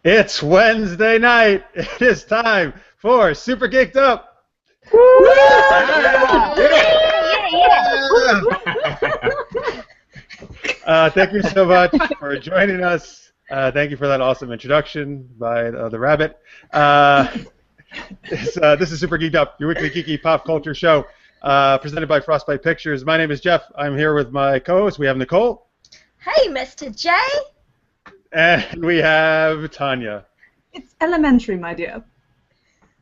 It's Wednesday night. It is time for Super Geeked Up. Thank you so much for joining us. Thank you for that awesome introduction by the rabbit. This is Super Geeked Up, your weekly geeky pop culture show, presented by Frostbite Pictures. My name is Jeff. I'm here with my co-host. We have Nicole. Hey, Mr. J. And we have Tanya. It's elementary, my dear.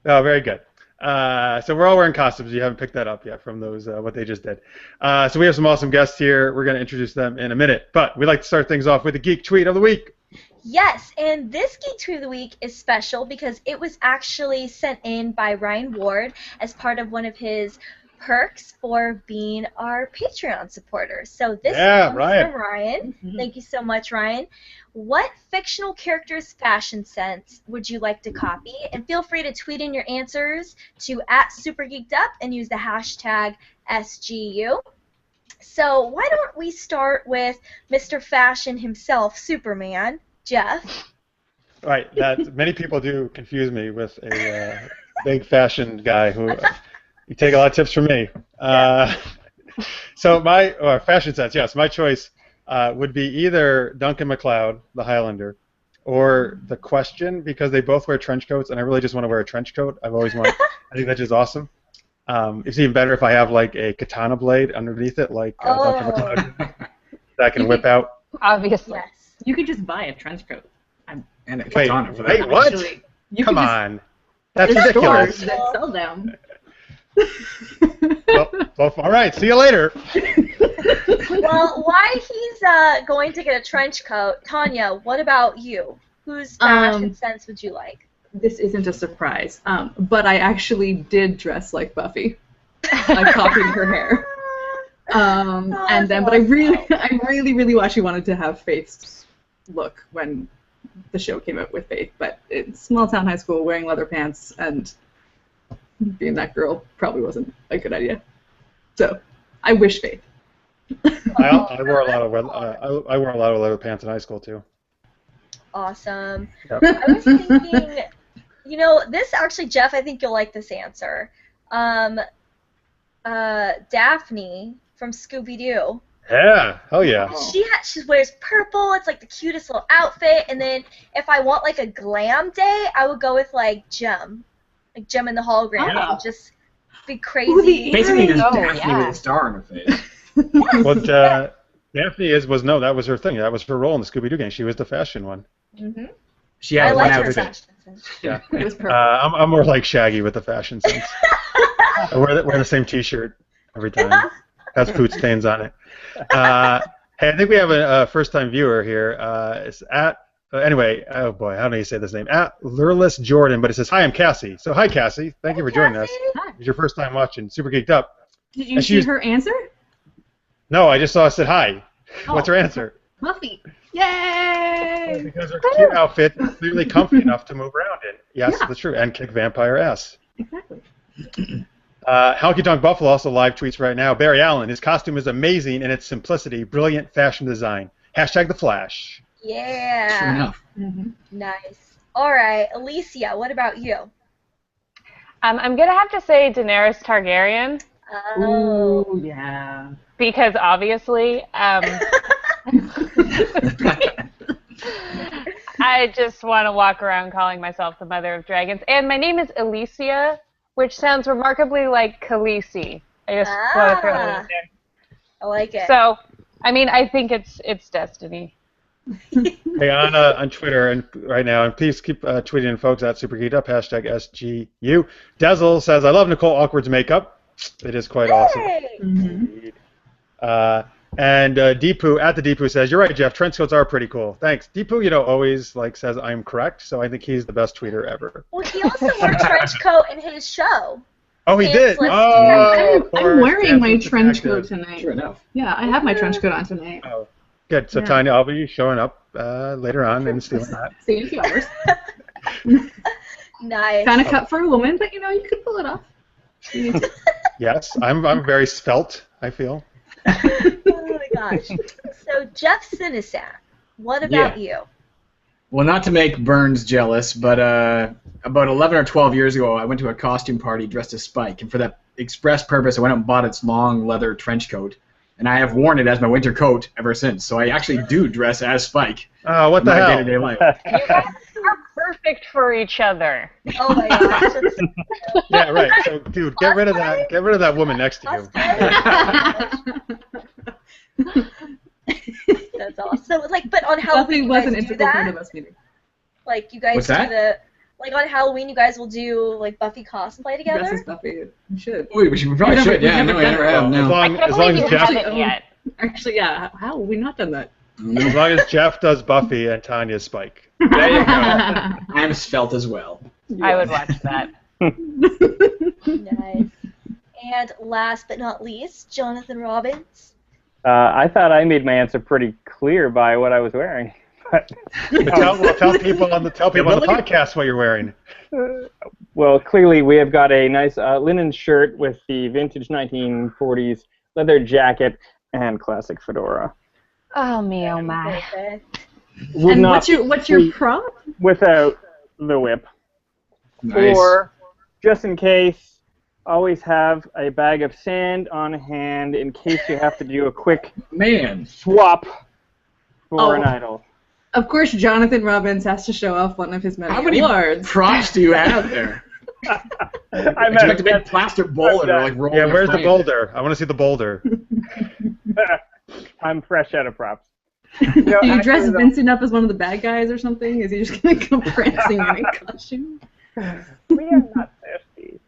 Oh, very good. So we're all wearing costumes. You haven't picked that up yet from those what they just did. So we have some awesome guests here. We're going to introduce them in a minute. But we'd like to start things off with the Geek Tweet of the Week. Yes, and this Geek Tweet of the Week is special because it was actually sent in by Ryan Ward as part of one of his perks for being our Patreon supporters. So this comes from Ryan. Thank you so much, Ryan. What fictional character's fashion sense would you like to copy? And feel free to tweet in your answers to @SuperGeekedUp and use the hashtag SGU. So why don't we start with Mr. Fashion himself, Superman, Jeff. Right. That many people do confuse me with a big fashion guy who you take a lot of tips from me. So my fashion sense, yes, my choice would be either Duncan MacLeod, the Highlander, or The Question, because they both wear trench coats, and I really just want to wear a trench coat. I've always wanted. I think that's just awesome. It's even better if I have like a katana blade underneath it, like Duncan MacLeod, that I can whip out. Obviously. Yes. You could just buy a trench coat. And a katana for that. Wait, what? Actually, Come on. That's There's ridiculous. stores that sell them. Well, all right, see you later. Well, why he's going to get a trench coat, Tanya, what about you? Whose fashion sense would you like? This isn't a surprise, but I actually did dress like Buffy. I copied her hair. But I really actually wanted to have Faith's look when the show came out with Faith. But in small town high school, wearing leather pants and being that girl probably wasn't a good idea. So I wish Faith. I wore a lot of leather pants in high school too. Awesome. Yep. I was thinking, this actually, Jeff, I think you'll like this answer. Daphne from Scooby-Doo. Yeah, hell yeah. She wears purple. It's like the cutest little outfit. And then if I want like a glam day, I would go with like Jem in the Hologram, and just be crazy. Basically, just Daphne with a star on her face. What Daphne that was her thing. That was her role in the Scooby-Doo gang. She was the fashion one. Mm-hmm. She had I one like her outfit. fashion sense. Yeah. It was perfect. I'm more like Shaggy with the fashion sense. I wear the same T-shirt every time. Has food stains on it. Hey, I think we have a first-time viewer here. It's anyway, oh boy, how do you say this name? @Lurless Jordan, but it says, "Hi, I'm Cassie." So hi, Cassie. Thank you for joining us. Hi. It's your first time watching Super Geeked Up. Did you see her answer? No, I just saw it said hi. Oh. What's her answer? Buffy. Yay! Because her cute outfit is clearly comfy enough to move around in. Yes, Yeah. that's true. And kick vampire ass. Exactly. Honky Tonk Buffalo also live tweets right now. Barry Allen, his costume is amazing in its simplicity, brilliant fashion design. #The Flash. Yeah. True enough. Mm-hmm. Nice. All right, Elysia, what about you? I'm going to have to say Daenerys Targaryen, Oh, yeah. because obviously I just want to walk around calling myself the Mother of Dragons. And my name is Elysia, which sounds remarkably like Khaleesi. I just want to throw that out there. I like it. So, I mean, I think it's destiny. Hey, on Twitter and right now, and please keep tweeting in, folks, @SuperGeekUp, #SGU. Dezel says, "I love Nicole Awkward's makeup. It is quite awesome." Mm-hmm. And Deepu @Deepu says, "You're right, Jeff. Trench coats are pretty cool. Thanks." Deepu, always says I'm correct, so I think he's the best tweeter ever. Well, he also wore a trench coat in his show. Oh, he did. Pantsless. Oh, I'm wearing my pantsless trench detective. coat tonight. True enough. Yeah, I have my trench coat on tonight. Oh, good. So Yeah. Tanya, I'll be showing up later on and stealing that. See you in a few hours. Nice. Kind of cut for a woman, but you could pull it off. Yes, I'm very svelte, I feel. Oh my gosh. So Jeff Sinasac, what about you? Well, not to make Burns jealous, but about 11 or 12 years ago, I went to a costume party dressed as Spike, and for that express purpose, I went out and bought its long leather trench coat, and I have worn it as my winter coat ever since. So I actually do dress as Spike. Oh, what in the my hell? day-to-day life. You guys are perfect for each other. Oh my gosh. Yeah, right. So, dude, get rid of that. Get rid of that woman next to you. That's awesome. Like, but on Halloween, Buffy was an you guys do integral part that? of us meeting. Like, you guys What's do that? like on Halloween, you guys will do like Buffy cosplay together. Dress as Buffy. We should. We probably We've should. never- Yeah, we've no, never we done never it. have. As No. long, I as can't long believe as you Jeff, haven't yet. Actually, yeah. How have we not done that? as long as Jeff does Buffy and Tanya's Spike. There you go. I'm svelte as well. I would watch that. Nice. And last but not least, Jonathan Robbins. I thought I made my answer pretty clear by what I was wearing. But, Tell people on the podcast what you're wearing. well, clearly we have got a nice linen shirt with the vintage 1940s leather jacket and classic fedora. Oh me, oh my. Perfect. Would And not what's your be prop? without the whip. Nice. Or, just in case, always have a bag of sand on hand in case you have to do a quick Man. swap for Oh. an idol. Of course, Jonathan Robbins has to show off one of his many How many awards. props do you have there? I Would you like to make plaster boulder or like roll Yeah, in a where's the frame? boulder? I want to see the boulder. I'm fresh out of props. Do you dress actually, Vincent up as one of the bad guys or something? Is he just going to come prancing in a costume? We are not thirsty.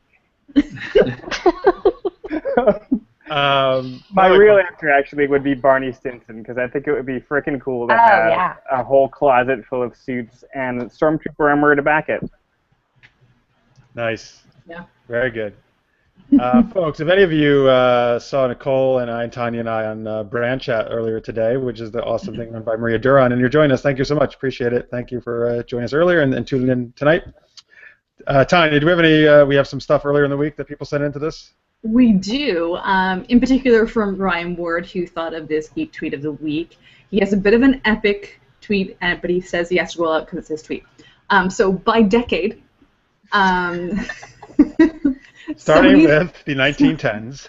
My real answer actually would be Barney Stinson, because I think it would be frickin' cool to have a whole closet full of suits and Stormtrooper armor to back it. Nice. Yeah. Very good. Folks, if any of you saw Nicole and I and Tanya and I on Brand Chat earlier today, which is the awesome thing run by Maria Duran, and you're joining us, thank you so much. Appreciate it. Thank you for joining us earlier and tuning in tonight. Tanya, do we have any? We have some stuff earlier in the week that people sent into this. We do, in particular from Ryan Ward, who thought of this geek tweet of the week. He has a bit of an epic tweet, but he says he has to roll out because it's his tweet. So by decade, starting with the 1910s.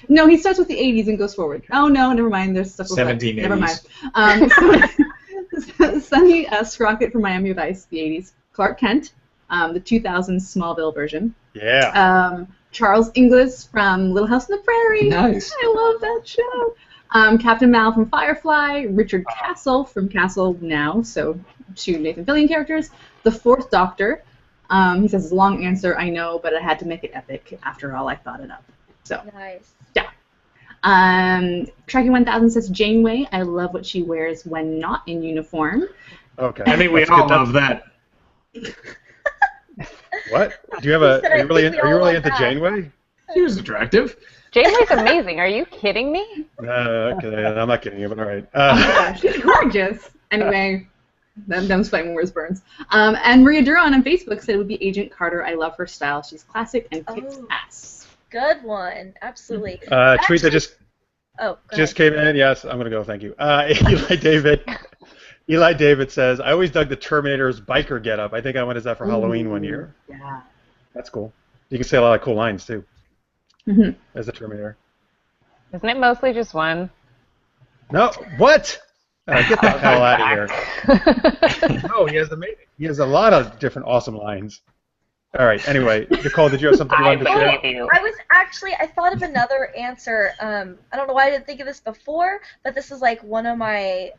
No, he starts with the 80s and goes forward. Oh no, never mind. There's stuff. 1780s. Never mind. Sonny Sprocket from Miami Vice, the 80s. Clark Kent, the 2000s Smallville version. Yeah. Charles Inglis from Little House on the Prairie. Nice. I love that show. Captain Mal from Firefly. Richard Castle from S.H.I.E.L.D. so 2 Nathan Fillion characters. The Fourth Doctor. He says, long answer, I know, but I had to make it epic. After all, I thought it up. So, Nice. yeah. Tracking 1000 says, Janeway, I love what she wears when not in uniform. Okay. I think we That's all good. love that. What? Do you have a? Said, Are I you really? think we Are you all really love into that. Janeway? She was attractive. Janeway's amazing. Are you kidding me? Okay, I'm not kidding you, but all right. Oh my gosh, she's gorgeous. Anyway, them's fighting words burns. And Maria Duran on Facebook said it would be Agent Carter. I love her style. She's classic and kicks ass. Good one. Absolutely. Tweet that just Oh, go just ahead. came in. Yes, I'm gonna go. Thank you. Eli David says, I always dug the Terminator's biker getup. I think I went as that for Halloween one year. Yeah. That's cool. You can say a lot of cool lines too Mhm. as the Terminator. Isn't it mostly just one? No, what? Get the hell out of here. No, he has a lot of different awesome lines. All right. Anyway, Nicole, did you have something you wanted to share? I thought of another answer. I don't know why I didn't think of this before, but this is like one of my,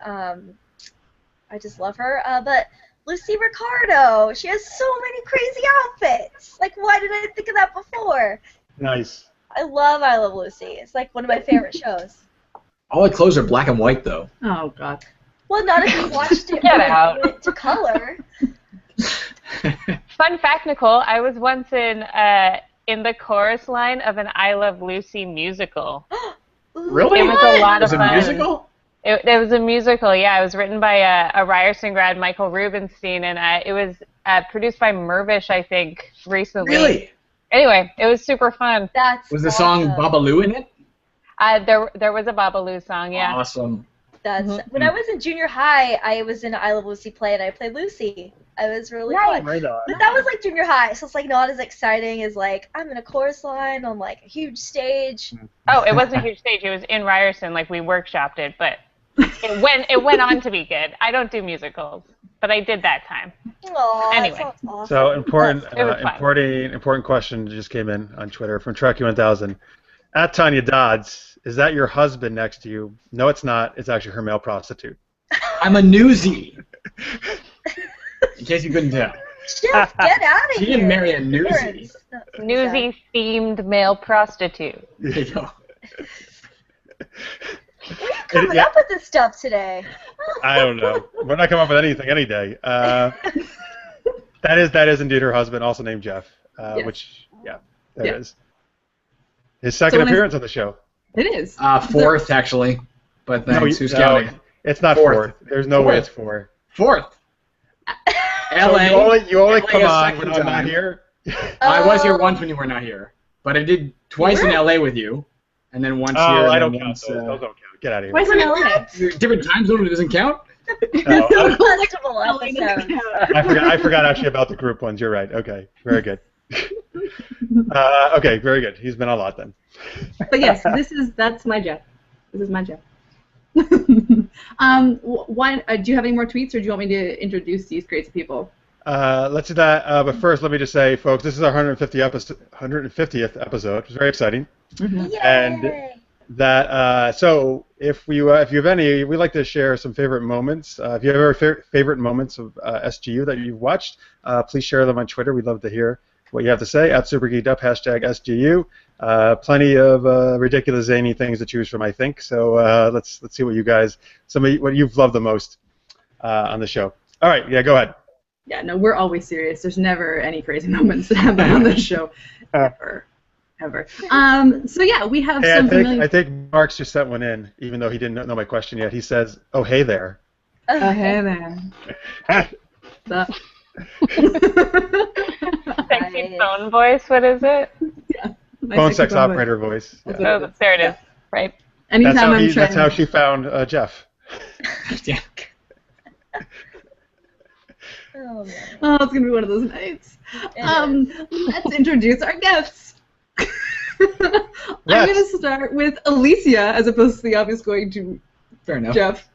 I just love her, but Lucy Ricardo. She has so many crazy outfits. Like, why didn't I think of that before? Nice. I love Lucy. It's like one of my favorite shows. All the clothes are black and white, though. Oh, God. Well, not if you watched it Get out. to color. Fun fact, Nicole, I was once in the chorus line of an I Love Lucy musical. Really? It was a lot of Was it fun. a musical? It was a musical, yeah. It was written by a Ryerson grad, Michael Rubenstein, and it was produced by Mervish, I think, recently. Really? Anyway, it was super fun. That's Was the song awesome. Babaloo in it? There was a Babaloo song, yeah. Awesome. That's when I was in junior high. I was in I Love Lucy play, and I played Lucy. I was really fun. Right on. But that was like junior high, so it's like not as exciting as like I'm in a chorus line on like a huge stage. Oh, it wasn't a huge stage. It was in Ryerson. Like we workshopped it, but it went on to be good. I don't do musicals, but I did that time. Aww, Anyway. that sounds awesome. So important fun. important question just came in on Twitter from Trek1000. At Tanya Dodds, is that your husband next to you? No, it's not. It's actually her male prostitute. I'm a newsie. In case you couldn't tell. Jeff, get out of She here. didn't marry a newsie. Newsy-themed male prostitute. There you go. Where are you coming up with this stuff today? I don't know. We're not coming up with anything any day. That is indeed her husband, also named Jeff. Yes. Which, there it is. His second appearance on the show. It is. Fourth, actually. But thanks. Who's counting? It's not fourth. There's no way it's four. Fourth. LA. So you only come LA on when I'm time. not here. I was here once when you were not here, but I did twice in LA with you, and then once here. I and don't then count once, those. Those don't count. Get out of here. Twice in LA. Different time zone. It doesn't count. Multiple episodes. I forgot actually about the group ones. You're right. Okay, very good. Okay, very good. He's been a lot then. But yes, that's my Jeff. This is my Jeff. Do you have any more tweets, or do you want me to introduce these crazy people? Let's do that. But first, let me just say, folks, this is our 150th episode. It's very exciting. Mm-hmm. Yay. And that so if you have any, we like to share some favorite moments. If you have any favorite moments of SGU that you've watched, please share them on Twitter. We'd love to hear what you have to say at @SuperGeeked Up #SGU. Plenty of ridiculous zany things to choose from, I think. So let's see what you guys, what you've loved the most on the show. All right, go ahead. Yeah, no, we're always serious. There's never any crazy moments that happen on this show, ever. So yeah, we have some familiar. I think Mark's just sent one in, even though he didn't know my question yet. He says, "Oh, hey there." Oh, hey there. Sexy phone voice. What is it? Yeah. Phone sex operator voice. Yeah. Oh, there it is. Right. Anytime that's how she found Jeff. Yeah. Oh, man. Oh, it's gonna be one of those nights. Let's introduce our guests. I'm gonna start with Elysia, as opposed to the obvious going to Fair enough. Jeff.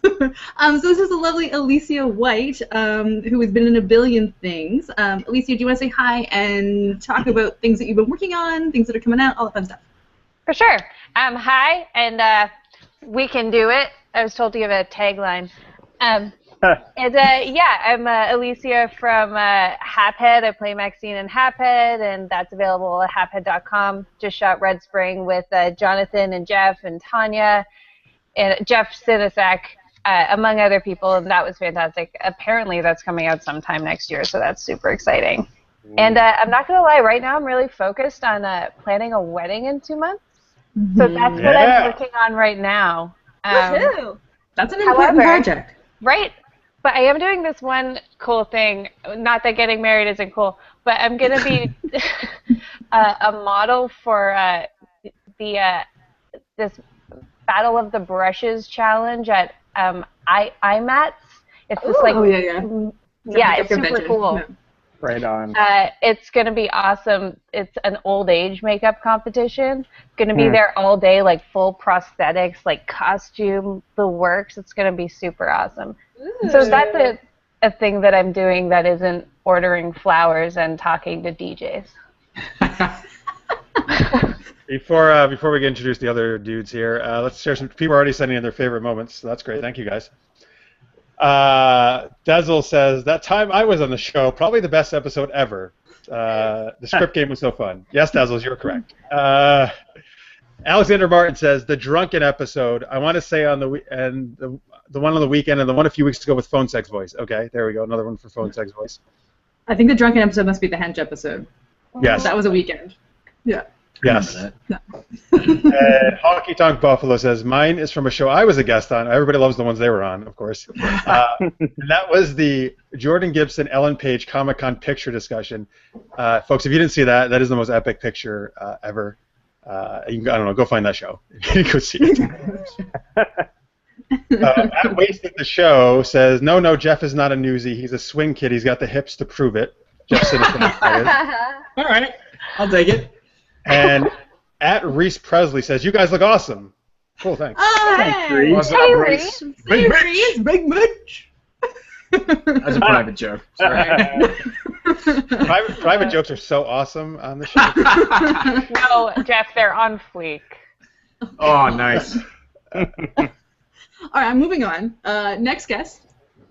So this is a lovely Elysia White, who has been in a billion things. Elysia, do you want to say hi and talk about things that you've been working on, things that are coming out, all that fun stuff? For sure. Hi, and we can do it. I was told to give a tagline. I'm Elysia from Haphead. I play Maxine in Haphead, and that's available at haphead.com. Just shot Red Spring with Jonathan and Jeff and Tanya, and Jeff Sinasac, among other people, and that was fantastic. Apparently that's coming out sometime next year, so that's super exciting. And I'm not going to lie, right now I'm really focused on planning a wedding in 2 months. So that's what I'm working on right now. Woohoo! That's an important project. Right. But I am doing this one cool thing. Not that getting married isn't cool, but I'm going to be a model for this Battle of the Brushes challenge at IMATS. It's this it's super cool. Yeah. Right on. It's going to be awesome. It's an old age makeup competition. It's going to be there all day, like full prosthetics, like costume, the works. It's going to be super awesome. Ooh. So that's a thing that I'm doing that isn't ordering flowers and talking to DJs. Before we get introduced to the other dudes here, let's share some. People are already sending in their favorite moments, so that's great. Thank you, guys. Dazzle says, that time I was on the show, probably the best episode ever. The script game was so fun. Yes, Dazzles, you're correct. Alexander Martin says, the drunken episode, I want to say on the one on the weekend and the one a few weeks ago with phone sex voice. Okay, there we go, another one for phone sex voice. I think the drunken episode must be the hench episode. Yes. That was a weekend. Yeah. Yes. Honky Tonk Buffalo says, mine is from a show I was a guest on. Everybody loves the ones they were on, of course. And that was the Jordan Gibson, Ellen Page Comic-Con picture discussion. Folks, if you didn't see that, that is the most epic picture ever. You can, I don't know, go find that show. You can go see it. At Wasted the Show says, no, Jeff is not a newsie. He's a swing kid. He's got the hips to prove it. Jeff Sinasac. All right, I'll take it. And at Reese Presley says, you guys look awesome. Cool, thanks. Hey, What's up, Reese? Big Mitch. Big Mitch. That's a private joke. Sorry. Private jokes are so awesome on the show. No, Jeff, they're on fleek. Oh, nice. All right, I'm moving on. Next guest,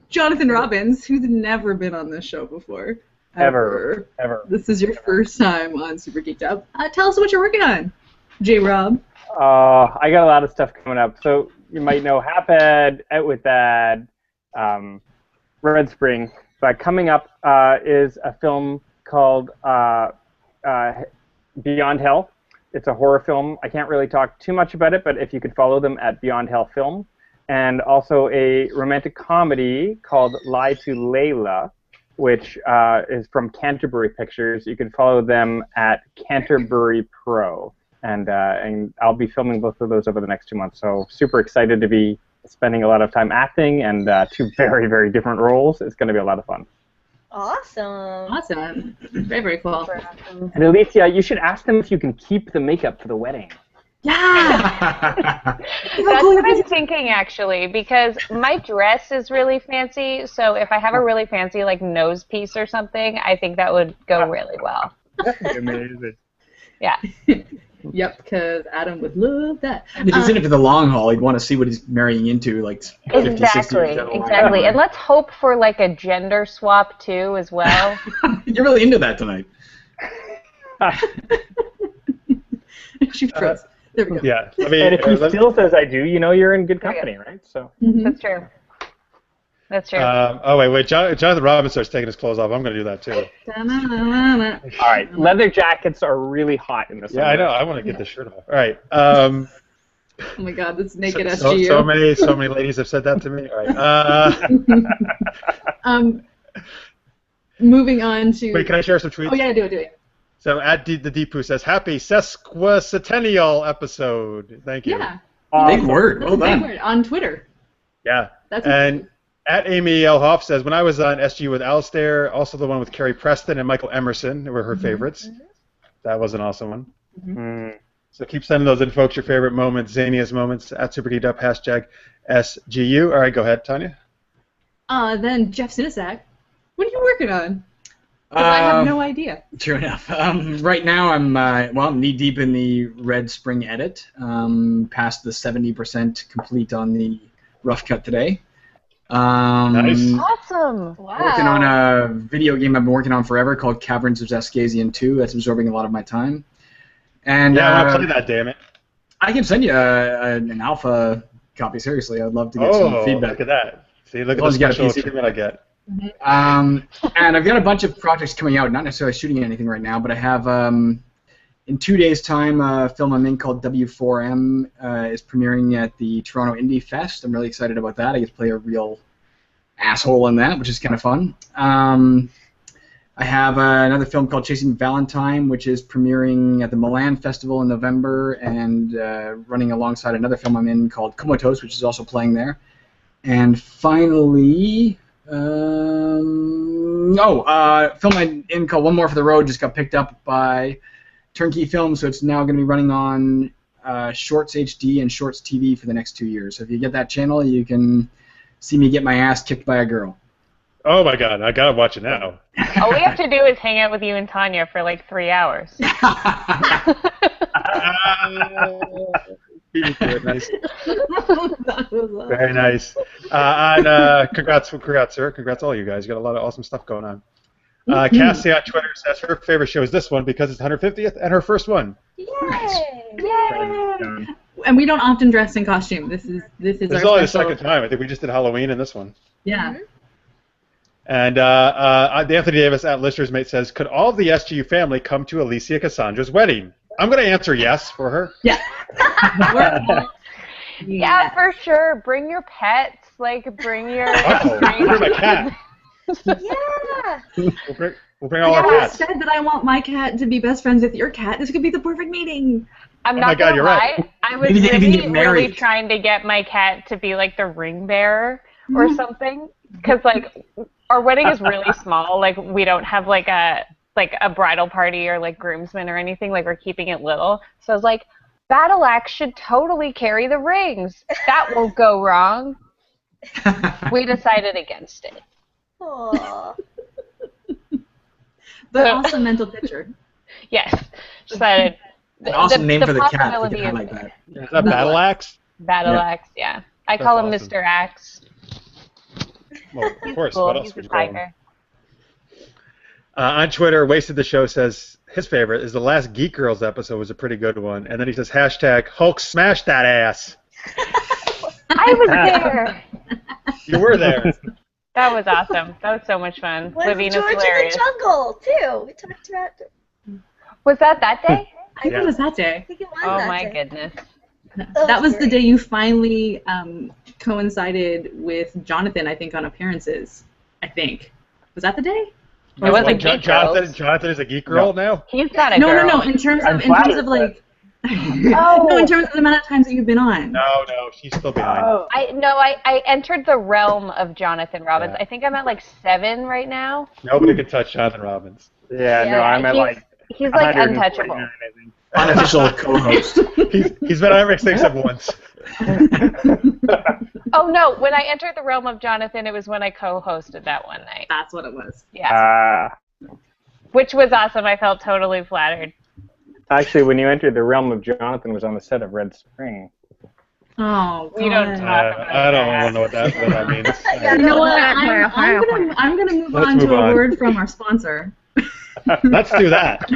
Jonathan Robbins, who's never been on this show before. Ever. This is your first time on Super Geeked Up. Tell us what you're working on, J-Rob. I got a lot of stuff coming up. So you might know Haphead, Out With That, Red Spring. But coming up is a film called Beyond Hell. It's a horror film. I can't really talk too much about it, but if you could follow them at Beyond Hell Film. And also a romantic comedy called Lie to Layla, which is from Canterbury Pictures. You can follow them at Canterbury Pro. And I'll be filming both of those over the next 2 months. So super excited to be spending a lot of time acting and 2 very, very different roles. It's going to be a lot of fun. Awesome. Very, very cool. And Elysia, you should ask them if you can keep the makeup for the wedding. Yeah! That's what I'm thinking, actually, because my dress is really fancy, so if I have a really fancy, like, nose piece or something, I think that would go really well. Amazing. Yeah. Yep, because Adam would love that. If he's in it for the long haul, he'd want to see what he's marrying into, like 50, 60 years down the line. Exactly. And let's hope for, like, a gender swap, too, as well. You're really into that tonight. She froze. There we go. Yeah. I mean, And if he still says I do, you know you're in good company, right? So. That's true. That's true. wait. Jonathan Robbins starts taking his clothes off. I'm going to do that, too. All right. Leather jackets are really hot in this. Yeah, I know. I want to get this shirt off. All right. Oh my God, that's naked SGU. So many ladies have said that to me. All right. Moving on to. Wait, can I share some tweets? Oh yeah, do it. So at the Deepu says, "Happy sesquicentennial episode." Thank you. Yeah. Big word. Well done. Big word on Twitter. Yeah. That's and at Amy L. Hoff says, when I was on SG with Alistair, also the one with Carrie Preston and Michael Emerson were her favorites. That was an awesome one. So keep sending those in, folks. Your favorite moments, zaniest moments at Super Geeked Up, #SGU. All right, go ahead, Tanya. Then Jeff Sinasac. What are you working on? I have no idea. True enough. Right now I'm knee-deep in the Red Spring edit. Past the 70% complete on the rough cut today. Nice. Awesome. Wow. Working on a video game I've been working on forever called Caverns of Zascasian 2. That's absorbing a lot of my time. And yeah, I want to play that, damn it. I can send you an alpha copy, seriously. I'd love to get some feedback. Look at that. See, look at the special treatment I get. And I've got a bunch of projects coming out, not necessarily shooting anything right now, but I have, in 2 days' time, a film I'm in called W4M is premiering at the Toronto Indie Fest. I'm really excited about that. I get to play a real asshole in that, which is kind of fun. I have another film called Chasing Valentine, which is premiering at the Milan Festival in November and running alongside another film I'm in called Comatose, which is also playing there. And finally... film I'm in called One More for the Road just got picked up by Turnkey Films, so it's now going to be running on Shorts HD and Shorts TV for the next 2 years. So if you get that channel, you can see me get my ass kicked by a girl. Oh my God, I gotta watch it now. All we have to do is hang out with you and Tanya for like 3 hours. Nice. Very nice. And congrats, sir. Congrats, all you guys. You got a lot of awesome stuff going on. Cassie on Twitter says her favorite show is this one because it's 150th and her first one. Yay! Yay! And we don't often dress in costume. This is only the second time. I think we just did Halloween in this one. Yeah. And Anthony Davis at Lister's Mate says, could all the SGU family come to Elysia Cassandra's wedding? I'm going to answer yes for her. Yeah. Yeah, for sure. Bring your pets. Like, bring your... bring my cat. Yeah. We'll bring all our cats. I said that I want my cat to be best friends with your cat. This could be the perfect meeting. I'm Oh not my God, gonna you're lie. right. I was Maybe they can get really married. trying to get my cat to be like the ring bearer or something, because like our wedding is really small. Like we don't have like a bridal party or like groomsmen or anything. Like we're keeping it little. So I was like, Battle Axe should totally carry the rings. That won't go wrong. We decided against it. Aw. But also mental picture. Yes, decided. An awesome name for the cat. If possibility you can is have like that. Is that Battle Axe? Battle Yeah. Axe, yeah. I That's call him awesome. Mr. Axe. Well, of course. Cool. What else He's would a you call him? tiger. On Twitter, Wasted the Show says his favorite is the last Geek Girls episode was a pretty good one, and then he says hashtag Hulk smash that ass. I was there. You were there. That was awesome. That was so much fun. Was Living is George in hilarious. the Jungle too? We talked about. Was that day? I think Yeah. it was that I day. think it was Oh that my day. goodness. That was the great. day you finally coincided with Jonathan, I think, on appearances. I think. Was that the day? It was a Jo- Geek Jonathan, Girls. Jonathan is a geek girl now? He's not a No, girl. no, no. In terms I'm of flattered, like. Oh. No, in terms of the amount of times that you've been on. No, she's still behind. Oh. I entered the realm of Jonathan Robbins. Yeah. I think I'm at like 7 right now. Nobody can touch Jonathan Robbins. Yeah, no, I'm at like He's like 149, untouchable. I think. Unofficial co-host. He's been on everything except once. Oh no, when I entered the realm of Jonathan, it was when I co-hosted that one night. That's what it was. Yeah. Which was awesome. I felt totally flattered. Actually, when you entered the realm of Jonathan was on the set of Red Spring. Oh, We don't God. talk about I don't that. want to know what that means. Yeah, You know no, what? no, I'm gonna move Let's on move to on. a word from our sponsor, Let's do that.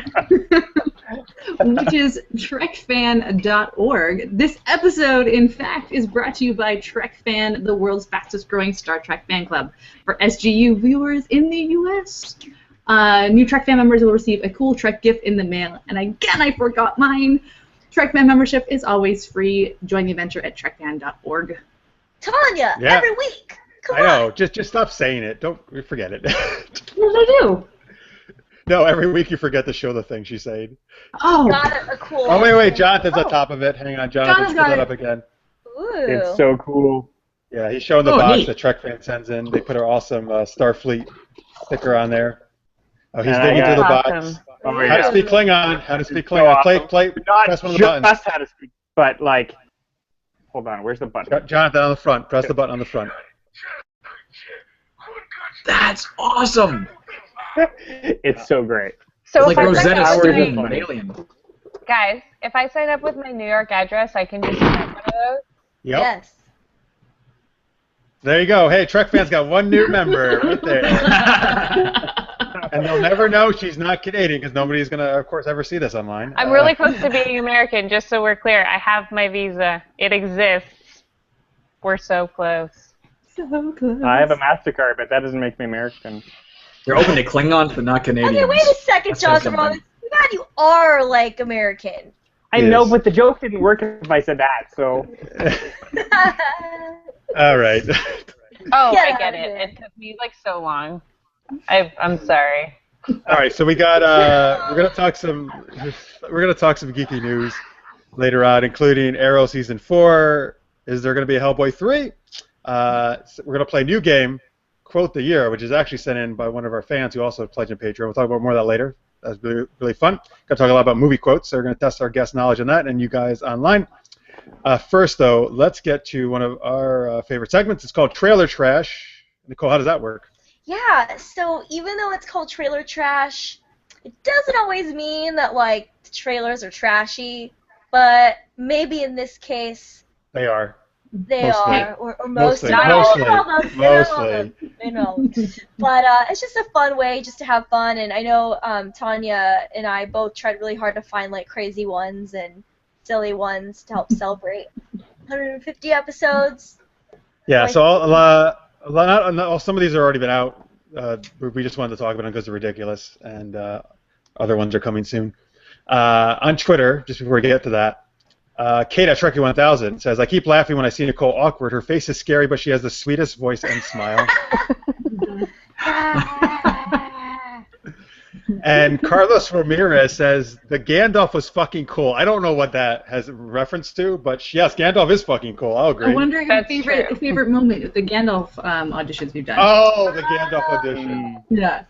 which is TrekFan.org. This episode, in fact, is brought to you by TrekFan, the world's fastest-growing Star Trek fan club for SGU viewers in the U.S. New Trek fan members will receive a cool Trek gift in the mail. And again, I forgot mine. Trek fan membership is always free. Join the adventure at TrekFan.org. Tanya, Yeah. every week. Come I know. on. Just stop saying it. Don't forget it. What did I do? No, every week you forget to show the thing she's saying. Oh, Got a cool. Oh, wait. Jonathan's on Oh. top of it. Hang on, Jonathan's Jonathan's put got that it. up again. Ooh. It's so cool. Yeah, he's showing the Oh, box neat. that Trek fan sends in. They put our awesome Starfleet sticker on there. Oh, he's And digging I through the got- box. Awesome. Oh, How yeah. to speak Klingon. How to speak So Klingon. awesome. Play. Not Press one of the just buttons. how to speak, but like, hold on, where's the button? Jonathan on the front. Press the button on the front. That's awesome. It's so great. So It's if like I sign Rosetta up with Stone, my, an alien. guys, if I sign up with my New York address, I can just get one of those. Yep. Yes. There you go. Hey, Trek fans got one new member right there. And they'll never know she's not Canadian because nobody's going to, of course, ever see this online. I'm really close to being American, just so we're clear. I have my visa. It exists. We're so close. so close. I have a MasterCard, but that doesn't make me American. You're open to Klingons, but not Canadians. Okay, wait a second, That says Jonathan something. Robbins. Too bad you are like American. I Yes. know, but the joke didn't work if I said that, so. All right. Oh, Get I out get of it. here. It took me like so long. I'm sorry. All right, so we got we're gonna talk some geeky news later on, including Arrow season 4. Is there gonna be a Hellboy 3? So we're gonna play a new game, Quote the Year, which is actually sent in by one of our fans who also pledged on Patreon. We'll talk about more of that later. That's really, really fun. Gonna talk a lot about movie quotes, so we're gonna test our guest knowledge on that and you guys online. First, though, let's get to one of our favorite segments. It's called Trailer Trash. Nicole, how does that work? Yeah, so even though it's called trailer trash, it doesn't always mean that, like, the trailers are trashy, but maybe in this case, They are. they Mostly. are, or mostly. Mostly. You know. But it's just a fun way just to have fun, and I know Tanya and I both tried really hard to find, like, crazy ones and silly ones to help celebrate 150 episodes. Yeah, Like- so some of these have already been out. We just wanted to talk about them because they're ridiculous, and other ones are coming soon. On Twitter, just before we get to that, Kate at Trekkie1000 says, I keep laughing when I see Nicole awkward. Her face is scary, but she has the sweetest voice and smile. And Carlos Ramirez says the Gandalf was fucking cool. I don't know what that has reference to, but yes, Gandalf is fucking cool. I'll agree. I wonder your That's favorite moment of the Gandalf auditions we've done. Oh, the Gandalf audition. Yeah.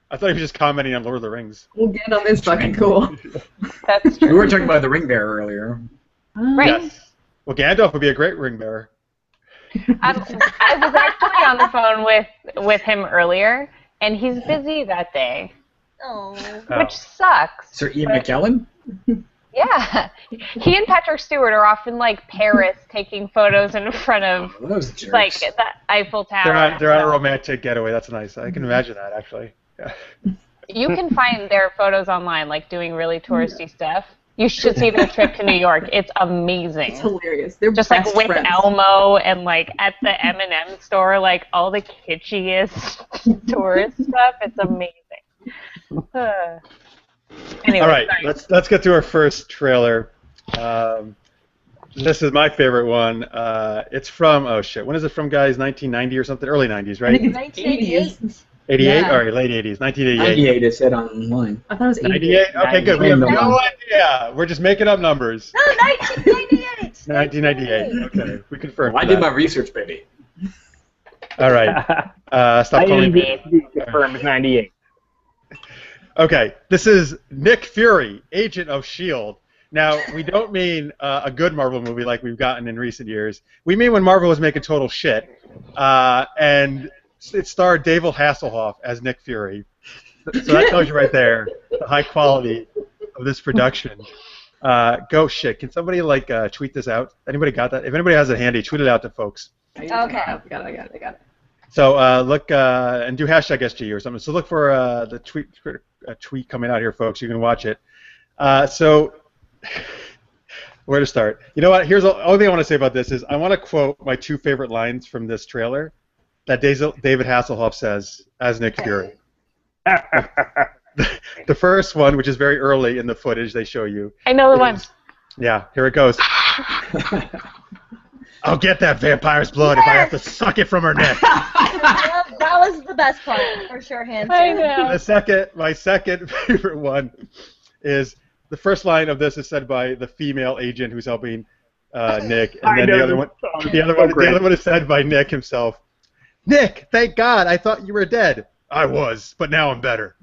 I thought he was just commenting on Lord of the Rings. Well, Gandalf is fucking cool. That's We true. were talking about the ring bearer earlier. Right. Yes. Well, Gandalf would be a great ring bearer. I was actually on the phone with him earlier, and he's busy that day, Oh. which sucks. Sir Ian but- McKellen? Yeah. He and Patrick Stewart are off in, like, Paris taking photos in front of, Oh, those jerks. like, the Eiffel Tower. They're on a romantic getaway. That's nice. I can imagine that, actually. Yeah. You can find their photos online, like, doing really touristy stuff. You should see their trip to New York. It's amazing. It's hilarious. They're Just like best with friends. Elmo and like at the M&M store, like all the kitschiest tourist stuff. It's amazing. Anyway, All right, sorry. let's get to our first trailer. This is my favorite one. It's from, oh shit, when is it from, guys? 1990 or something? Early 90s, I right? think it's 1988. 88? Yeah. All right, late 80s. 1988. 98 it said online. I thought it was 98? Okay, good. We have 98. no idea. We're just making up numbers. No, 1998. 1998. Okay, we confirmed. Well, I did my research, baby. All right. Stop calling me. Confirmed is 98. Okay, this is Nick Fury, Agent of S.H.I.E.L.D. Now, we don't mean a good Marvel movie like we've gotten in recent years. We mean when Marvel was making total shit. And it starred David Hasselhoff as Nick Fury. So that tells you right there the high quality of this production. Go shit. Can somebody tweet this out? Anybody got that? If anybody has it handy, tweet it out to folks. Okay. I got it. So look and do hashtag SG or something. So look for the tweet coming out here, folks. You can watch it. So where to start? You know what? Here's the only thing I want to say about this is I want to quote my two favorite lines from this trailer that David Hasselhoff says as Nick Fury. The first one, which is very early in the footage they show you. I know the one. Yeah, here it goes. I'll get that vampire's blood if I have to suck it from her neck. That was the best part, for sure, hands I down. know. My second favorite one is the first line of this is said by the female agent who's helping Nick, and then the other one is said by Nick himself. Nick, thank God, I thought you were dead. I was, but now I'm better.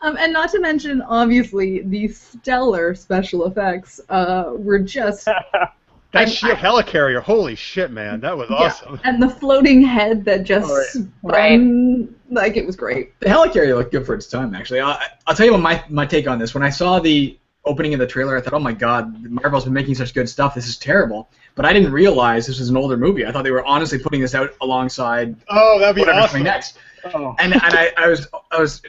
And not to mention, obviously, the stellar special effects were just... That helicarrier, holy shit, man, that was awesome. And the floating head that just spun, like, it was great. The helicarrier looked good for its time, actually. I'll tell you what my take on this. When I saw the opening of the trailer, I thought, oh my god, Marvel's been making such good stuff, this is terrible. But I didn't realize this was an older movie. I thought they were honestly putting this out alongside that'd be whatever's awesome. coming next. Oh. And I was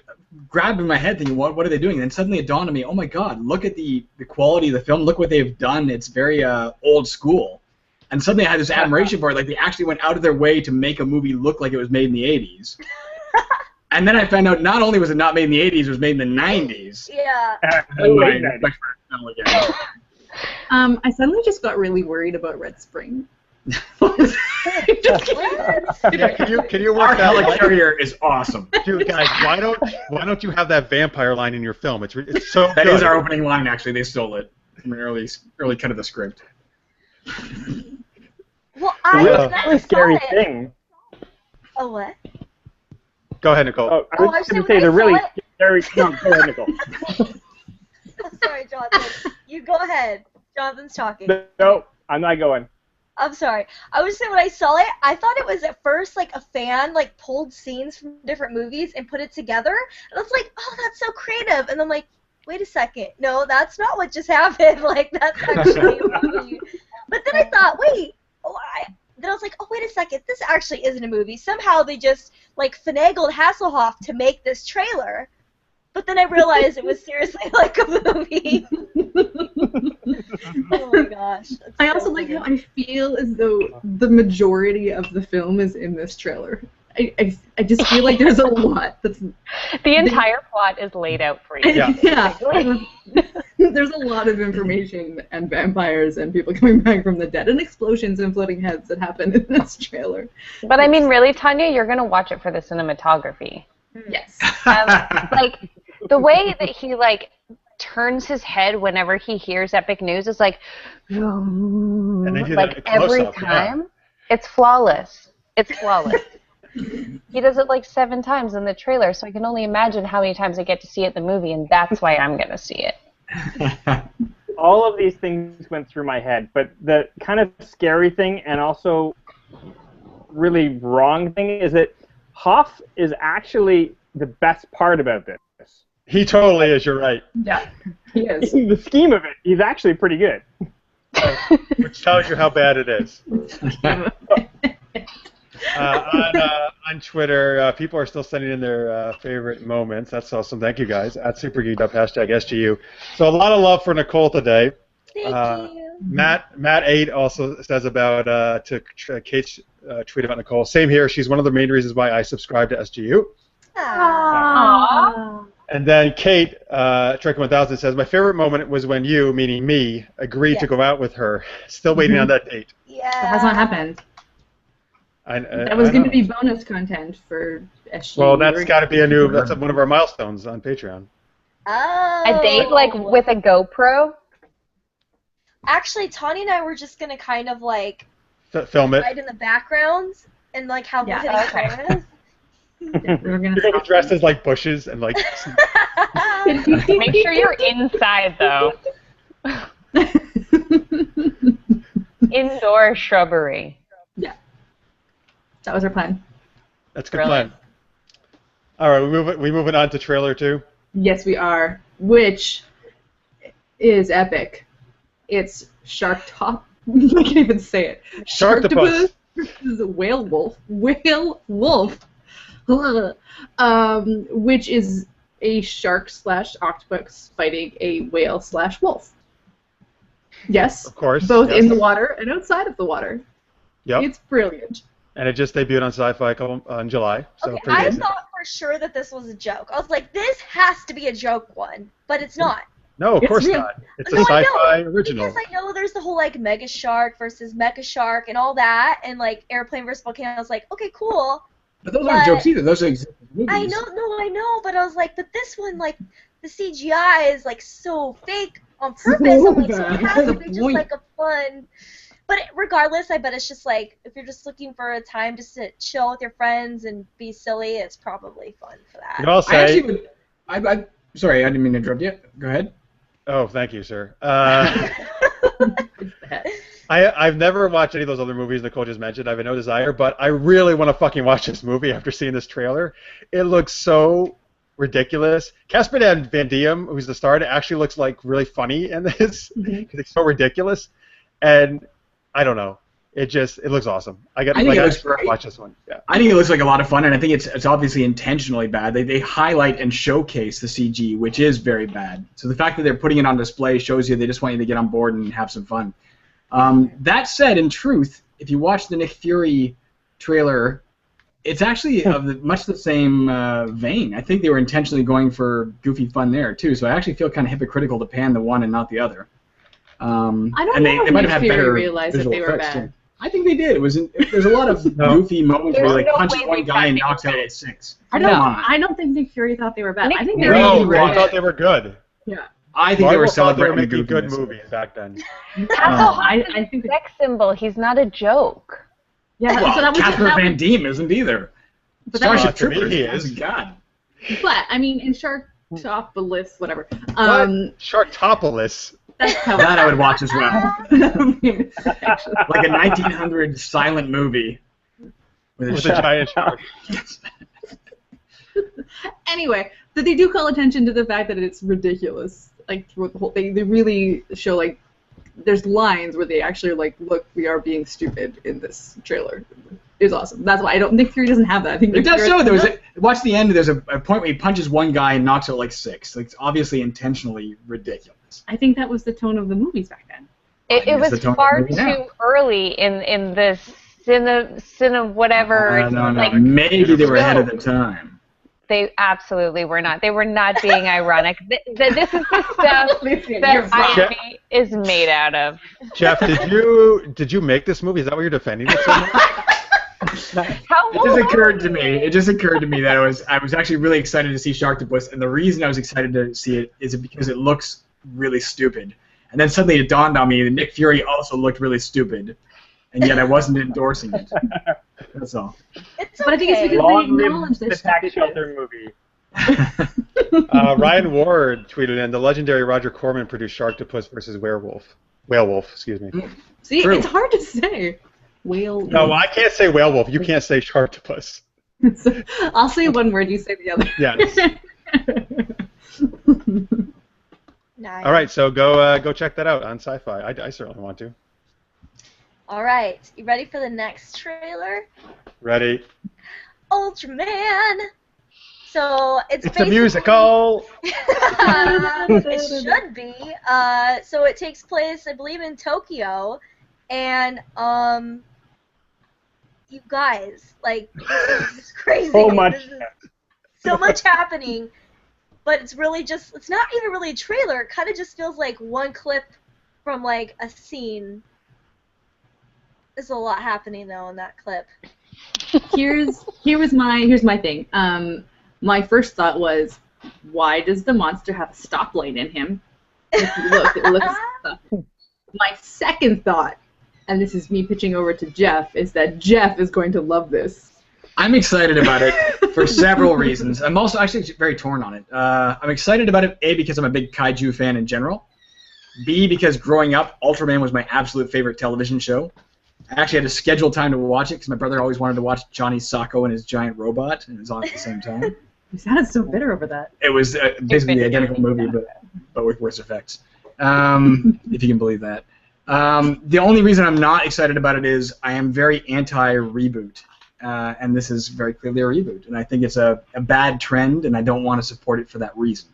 grabbing my head thinking, what are they doing? And then suddenly it dawned on me, oh my god, look at the quality of the film, look what they've done, it's very old school. And suddenly I had this admiration for it, like they actually went out of their way to make a movie look like it was made in the 80s. And then I found out not only was it not made in the 80s, it was made in the 90s. Yeah. I suddenly just got really worried about Red Spring. Yeah, can you Our work that line? helicarrier is awesome. Dude, guys, why don't you have that vampire line in your film? It's so That good. is our opening line, actually. They stole it from an early cut of the script. Well, The I really, never scary saw it. thing. Oh, what? Go ahead, Nicole. Oh, I was I just going said to say when the I really saw scary. No, go ahead, Nicole. Sorry, Jonathan. You go ahead. Jonathan's talking. No, I'm not going. I'm sorry. I was saying when I saw it, I thought it was at first like a fan like pulled scenes from different movies and put it together. And I was like, oh, that's so creative. And I'm like, wait a second. No, that's not what just happened. Like, that's actually a movie. But then I thought, wait. Then I was like, oh, wait a second. This actually isn't a movie. Somehow they just like finagled Hasselhoff to make this trailer. But then I realized it was seriously like a movie. Oh my gosh. I also like how I feel as though the majority of the film is in this trailer. I just feel like there's a lot that's... The entire plot is laid out for you. Yeah. There's a lot of information and vampires and people coming back from the dead and explosions and floating heads that happen in this trailer. But I mean, really, Tanya, you're going to watch it for the cinematography. Yes. Like, the way that he, like, turns his head whenever he hears epic news is like, and they do like that every close-up, time. It's flawless. It's flawless. He does it like 7 times in the trailer, so I can only imagine how many times I get to see it in the movie, and that's why I'm going to see it. All of these things went through my head, but the kind of scary thing and also really wrong thing is that Hoff is actually the best part about this. He totally is, you're right. Yeah, he is. In the scheme of it, he's actually pretty good. Which tells you how bad it is. On Twitter, people are still sending in their favorite moments. That's awesome. Thank you, guys. At Super Geeked Up, #SGU. So a lot of love for Nicole today. Thank you. Matt8 also says about Kate's tweet about Nicole. Same here. She's one of the main reasons why I subscribe to SGU. Aww. And then Kate, Trek1000 says, my favorite moment was when you, meaning me, agreed to go out with her. Still waiting on that date. Yeah. That has not happened. That was going to be bonus content for SGU. Well, that's got to be that's one of our milestones on Patreon. Oh. A date, like, with a GoPro? Actually, Tanya and I were just going to kind of, like, film it. right in the backgrounds and, like, how we're hitting cameras. We're gonna You're dressed as, like, bushes and, like... Make sure you're inside, though. Indoor shrubbery. Yeah. That was our plan. That's a good plan. All right, we moving on to trailer 2? Yes, we are. Which is epic. It's Sharktop. I can't even say it. Sharktopus. Versus WhaleWolf. WhaleWolf. Which is a shark/octopus fighting a whale/wolf. Yes. Of course. Both in the water and outside of the water. Yep. It's brilliant. And it just debuted on Sci-Fi in July. So okay, I thought for sure that this was a joke. I was like, this has to be a joke one, but it's not. No, of course not. It's a sci-fi original. Because I know there's the whole like Mega Shark versus Mecha Shark and all that, and like Airplane versus Volcano. I was like, okay, cool. But those aren't jokes either. Those are movies. I know, but I was like, but this one, like, the CGI is like so fake on purpose. I'm like, so it has to be just like a fun. But regardless, I bet it's just like if you're just looking for a time just to chill with your friends and be silly, it's probably fun for that. You can all say. Sorry, I didn't mean to interrupt you. Go ahead. Oh, thank you, sir. I've never watched any of those other movies Nicole just mentioned. I have no desire, but I really want to fucking watch this movie after seeing this trailer. It looks so ridiculous. Casper Van Diem, who's the star, actually looks like really funny in this because it's so ridiculous. And I don't know. It looks awesome. I think it looks great. Watch this one. Yeah. I think it looks like a lot of fun, and I think it's obviously intentionally bad. They highlight and showcase the CG, which is very bad. So the fact that they're putting it on display shows you they just want you to get on board and have some fun. That said, in truth, if you watch the Nick Fury trailer, it's actually of much the same vein. I think they were intentionally going for goofy fun there too. So I actually feel kind of hypocritical to pan the one and not the other. I don't know if Nick Fury realized that they were bad. Too. I think they did. There's a lot of goofy moments where he like punches one guy and knocks out like 6. I don't think Nick Fury thought they were bad. I think they I thought they were good. Yeah. I think they were celebrating making good movies back then. I think sex symbol. He's not a joke. Yeah. Well, so that was Casper Van Diem isn't either. But Starship Troopers. He is. God. But I mean, in Sharktopus, whatever. Sharktopus. That I would watch as well. Like a 1900 silent movie with a giant shark. Anyway, but they do call attention to the fact that it's ridiculous. Like throughout the whole thing, they really show like there's lines where they actually like, look, we are being stupid in this trailer. It's awesome. That's why I don't think Fury doesn't have that. I think it does show. Watch the end. There's a point where he punches one guy and knocks out like 6. Like, it's obviously intentionally ridiculous. I think that was the tone of the movies back then. It was far too early in this whatever. No. Like, Maybe they were ahead of the time. They absolutely were not. They were not being ironic. This is the stuff that irony is made out of. Jeff, did you make this movie? Is that why you're defending it so much? It just occurred to me that I was actually really excited to see Sharktopus, and the reason I was excited to see it is because it looks really stupid. And then suddenly it dawned on me that Nick Fury also looked really stupid, and yet I wasn't endorsing it. That's all. It's okay. But I think it's because they acknowledge the this tax shelter movie. Ryan Ward tweeted in, the legendary Roger Corman produced Sharktopus versus WhaleWolf, excuse me. See, True. it's hard to say. Whale. No, I can't say WhaleWolf. You can't say Sharktopus. I'll say one word, you say the other. Yes. Nice. All right, so go check that out on Sci-Fi. I certainly want to. All right, you ready for the next trailer? Ready? Ultraman. So it's a musical. It should be. So it takes place, I believe, in Tokyo, and you guys, like, this is crazy. So much. So much happening, but it's really just, it's not even really a trailer. It kind of just feels like one clip from, like, a scene. There's a lot happening, though, in that clip. Here's my thing. My first thought was, why does the monster have a stoplight in him? If you look, it looks. My second thought, and this is me pitching over to Jeff, is that Jeff is going to love this. I'm excited about it for several reasons. I'm also actually very torn on it. I'm excited about it, A, because I'm a big kaiju fan in general. B, because growing up, Ultraman was my absolute favorite television show. I actually had to schedule time to watch it because my brother always wanted to watch Johnny Sacco and his giant robot, and it was on at the same time. You sounded so bitter over that. It was basically the identical movie, but with worse effects, if you can believe that. The only reason I'm not excited about it is I am very anti-reboot, and this is very clearly a reboot, and I think it's a bad trend, and I don't want to support it for that reason.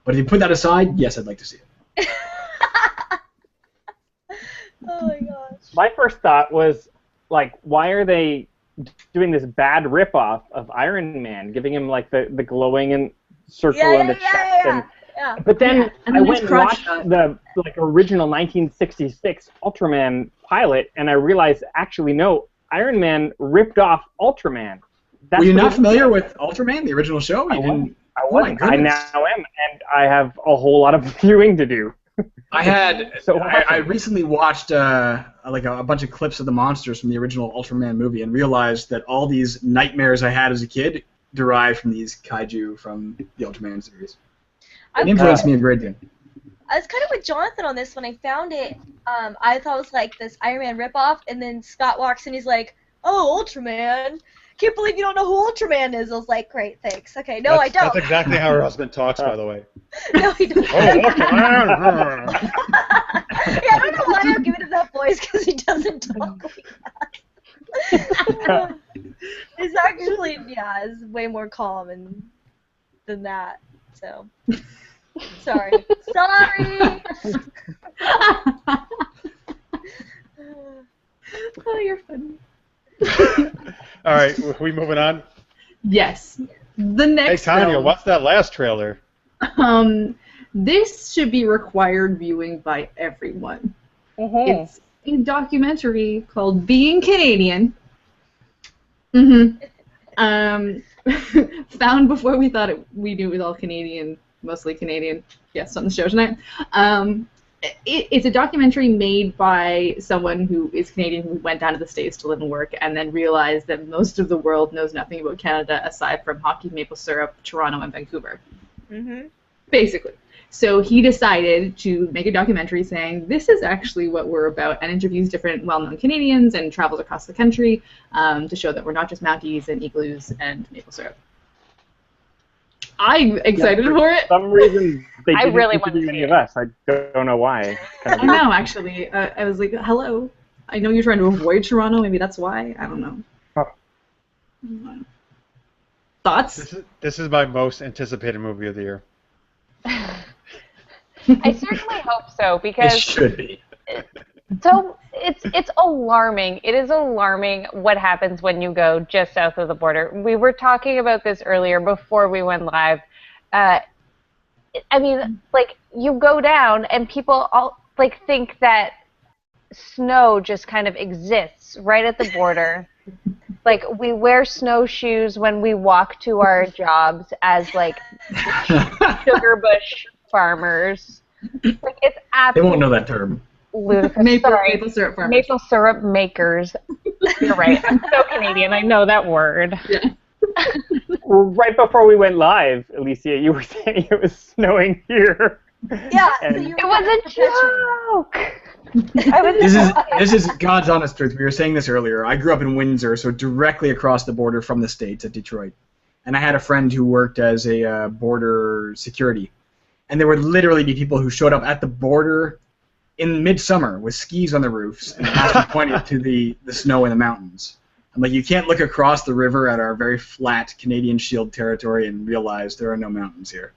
But if you put that aside, yes, I'd like to see it. Oh my gosh. My first thought was, like, why are they doing this bad ripoff of Iron Man, giving him, like, the glowing and circle in the chest? Yeah. But then and I then went and watched the original 1966 Ultraman pilot, and I realized, actually, no, Iron Man ripped off Ultraman. Were you not familiar with Ultraman, the original show? I wasn't. I now am, and I have a whole lot of viewing to do. I recently watched like a bunch of clips of the monsters from the original Ultraman movie and realized that all these nightmares I had as a kid derived from these kaiju from the Ultraman series. It influenced me a great deal. I was kind of with Jonathan on this when I found it. I thought it was like this Iron Man ripoff, and then Scott walks in, he's like, "Oh, Ultraman! Can't believe you don't know who Ultraman is." I was like, "Great, thanks." Okay, no, I don't. That's exactly how her husband talks, by the way. No, he doesn't. Oh, Ultraman! Yeah, I don't know why I'm giving him that voice, because he doesn't talk like that. It's actually, it's way more calm than that. So, sorry. Oh, you're funny. All right, are we moving on? Yes. The next Hey, Tanya, film, what's that last trailer? this should be required viewing by everyone. Mm-hmm. It's a documentary called Being Canadian. Found before we thought we knew it was all Canadian, mostly Canadian guests on the show tonight. It's a documentary made by someone who is Canadian who went down to the States to live and work and then realized that most of the world knows nothing about Canada aside from hockey, maple syrup, Toronto, and Vancouver. Mm-hmm. Basically. So he decided to make a documentary saying, this is actually what we're about, and interviews different well-known Canadians and travels across the country to show that we're not just Mounties and igloos and maple syrup. I'm excited for it. For some reason, they didn't really want to interview see any of it. us. I don't know why. I know, actually. I was like, hello. I know you're trying to avoid Toronto. Maybe that's why. I don't know. Oh. Thoughts? This is my most anticipated movie of the year. I certainly hope so, because It should be. so it's alarming. It is alarming what happens when you go just south of the border. We were talking about this earlier before we went live. I mean, like, you go down and people all like think that snow just kind of exists right at the border. Like, we wear snowshoes when we walk to our jobs as, like, sugar bush farmers. Like, it's absolutely... They won't know that term. Ludicrous. Maple syrup farmers. Maple syrup makers. You're right. I'm so Canadian. I know that word. Yeah. Well, right before we went live, Elysia, you were saying it was snowing here. Yeah, And so you It was a joke! I was This is God's honest truth. We were saying this earlier. I grew up in Windsor, so directly across the border from the States at Detroit. And I had a friend who worked as a border security. And there would literally be people who showed up at the border in midsummer with skis on the roofs and pointed to the snow in the mountains. I'm like, you can't look across the river at our very flat Canadian Shield territory and realize there are no mountains here.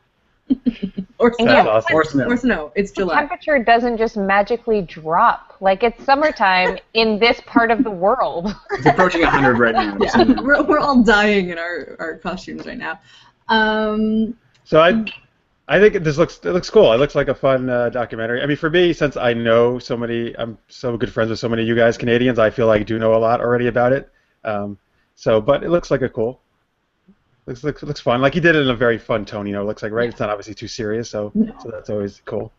Or And snow. yeah, awesome. Or snow. Or snow. It's the July. temperature doesn't just magically drop. Like, it's summertime in this part of the world. It's approaching 100 right now. Yeah, we're all dying in our costumes right now. So I think it looks cool. It looks like a fun documentary. I mean, for me, since I know so many, I'm so good friends with so many of you guys Canadians, I feel like I do know a lot already about it. But it looks like a cool. Looks fun. Like, he did it in a very fun tone. It looks like, right? It's not obviously too serious, so that's always cool.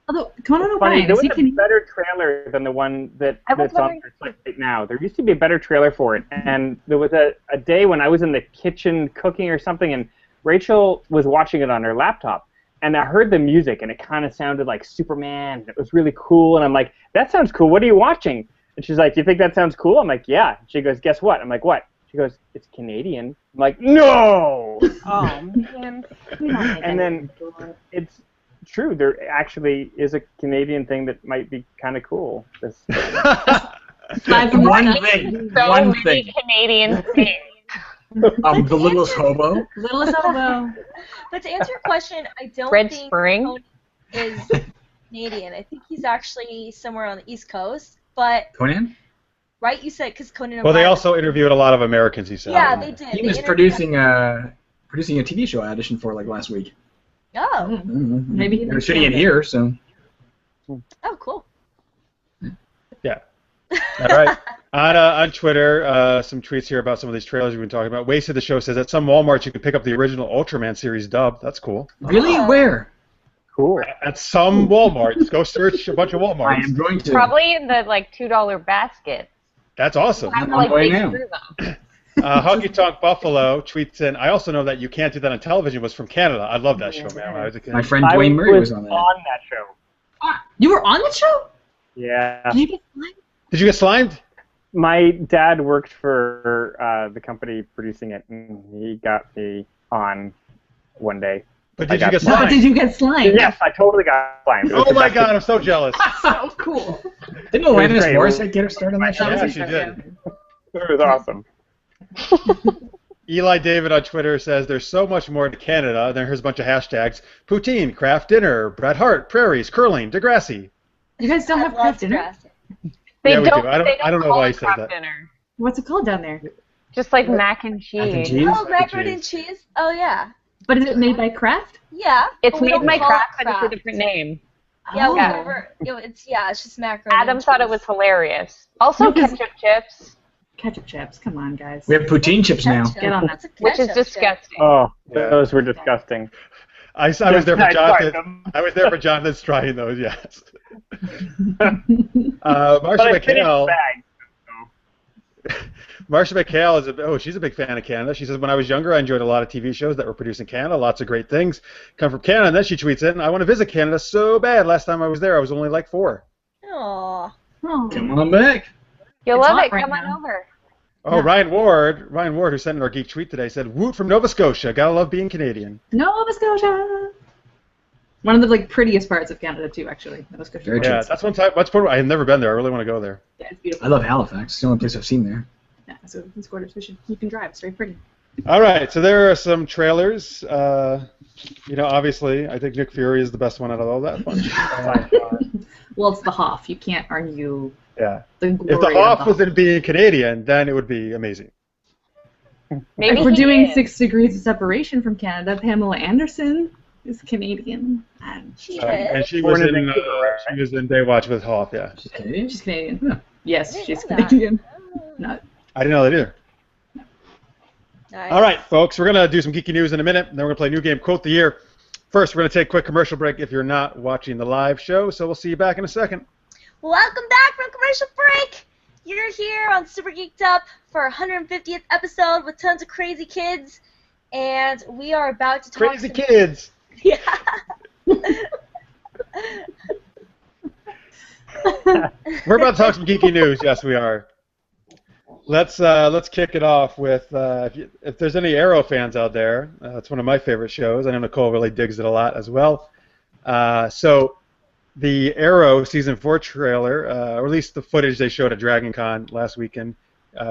Although, Conan Funny, O'Brien, there is was he a better trailer than the one that's on wondering- our site right now. There used to be a better trailer for it, and there was a day when I was in the kitchen cooking or something, and Rachel was watching it on her laptop, and I heard the music, and it kind of sounded like Superman, and it was really cool, and I'm like, that sounds cool, what are you watching? And she's like, you think that sounds cool? I'm like, yeah. She goes, guess what? I'm like, what? She goes, it's Canadian. I'm like, no! Oh, man. And then it's true. There actually is a Canadian thing that might be kind of cool. Aside One from one thing. So One many thing. Canadian things. The littlest hobo. Littlest hobo. But to answer your question, I don't Red think Spring? Conan is Canadian. I think he's actually somewhere on the East Coast. But Conan? right, you said because Conan. Well, they O'Brien- also interviewed a lot of Americans, he said. Yeah, they did. He They was interviewed- producing a TV show I auditioned for like last week. Oh, Maybe he They're knows shooting it that. here, so. oh, cool. Yeah. All right. On Twitter, some tweets here about some of these trailers we've been talking about. Wasted the Show says at some Walmarts you can pick up the original Ultraman series dub. That's cool. Really? Oh. Where? Cool. At some Walmarts. Go search a bunch of I Walmarts. am going to. Probably in the, like, $2 basket. That's awesome. Have to, on like, my way dig now. through them. Honky Tonk Buffalo tweets in, I also know that You Can't Do That on Television was from Canada. I love that show, man. When I was a kid. My friend I Dwayne Murray was was on that. on that show. You were on the show? Yeah. Did you get slimed? Did you get slimed? My dad worked for the company producing it, and he got me on one day. But I did you got get No, slimed? did you get slimed? Yes, I totally got slimed. It was Oh the my best god, I'm so jealous. So cool. Didn't Alanis great. Morissette get her start on that show? Yeah, she did. It was awesome. Eli David on Twitter says there's so much more to Canada. Then here's a bunch of hashtags: poutine, craft dinner, Bret Hart, prairies, curling, Degrassi. You guys don't I have love craft dinner? Degrassi. They Yeah, we do. don't, I don't- they I don't know call why it he says craft that. dinner. What's it called down there? Just like mac and cheese. Mac and cheese? Oh, Mac and macaroni and cheese. Oh yeah, But is it made by Kraft? yeah. It's but we made don't by call it Kraft, but it's a Kraft. different name. Yeah, Oh. whatever. It's just macaroni. Adam and thought it cheese. was hilarious. Also, Because- ketchup chips, Ketchup chips. Come on, guys. We have poutine chips now. Ketchup. Get on That's a which is ketchup chip. disgusting. Oh, Yeah. those were disgusting. I was there for I tried Jonathan. them. I was there for Jonathan's trying those. Yes. But Marsha I finished the McHale. bag. Marsha McHale she's a big fan of Canada. She says, when I was younger, I enjoyed a lot of TV shows that were produced in Canada. Lots of great things come from Canada. And then she tweets in, I want to visit Canada so bad. Last time I was there, I was only like 4. Aw. Oh. Come on back. You'll It's love hot it. right Come on now. over. Oh, Yeah. Ryan Ward, who sent in our geek tweet today, said, woot from Nova Scotia. Gotta love being Canadian. Nova Scotia. One of the prettiest parts of Canada too, actually. Nova Scotia. Very Yeah, true. that's one time. I have never been there. I really want to go there. Yeah, it's beautiful. I love Halifax. It's the only place I've seen there. Yeah, so it's gorgeous. You can drive. It's very pretty. All right, so there are some trailers. Obviously, I think Nick Fury is the best one out of all that bunch. Well, it's the Hoff. You can't argue Yeah. The If the glory Hoff of was in being Canadian, then it would be amazing. Maybe If we're he doing is. 6 degrees of separation from Canada, Pamela Anderson is Canadian. And She And is. she Born was in in Vancouver, right? she was in Baywatch with Hoff. Yeah. She's Canadian? she's Canadian. Yes, I didn't she's know that. Canadian. Not I didn't know that either. Nice. All right, folks, we're going to do some geeky news in a minute, and then we're going to play a new game, Quote the Year. First, we're going to take a quick commercial break if you're not watching the live show, so we'll see you back in a second. Welcome back from commercial break. You're here on Super Geeked Up for our 150th episode with tons of crazy kids, and we are about to talk Crazy kids! Yeah. We're about to talk some geeky news. Yes, we are. Let's kick it off with if there's any Arrow fans out there. It's one of my favorite shows. I know Nicole really digs it a lot as well. So the Arrow season 4 trailer, or at least the footage they showed at Dragon Con last weekend,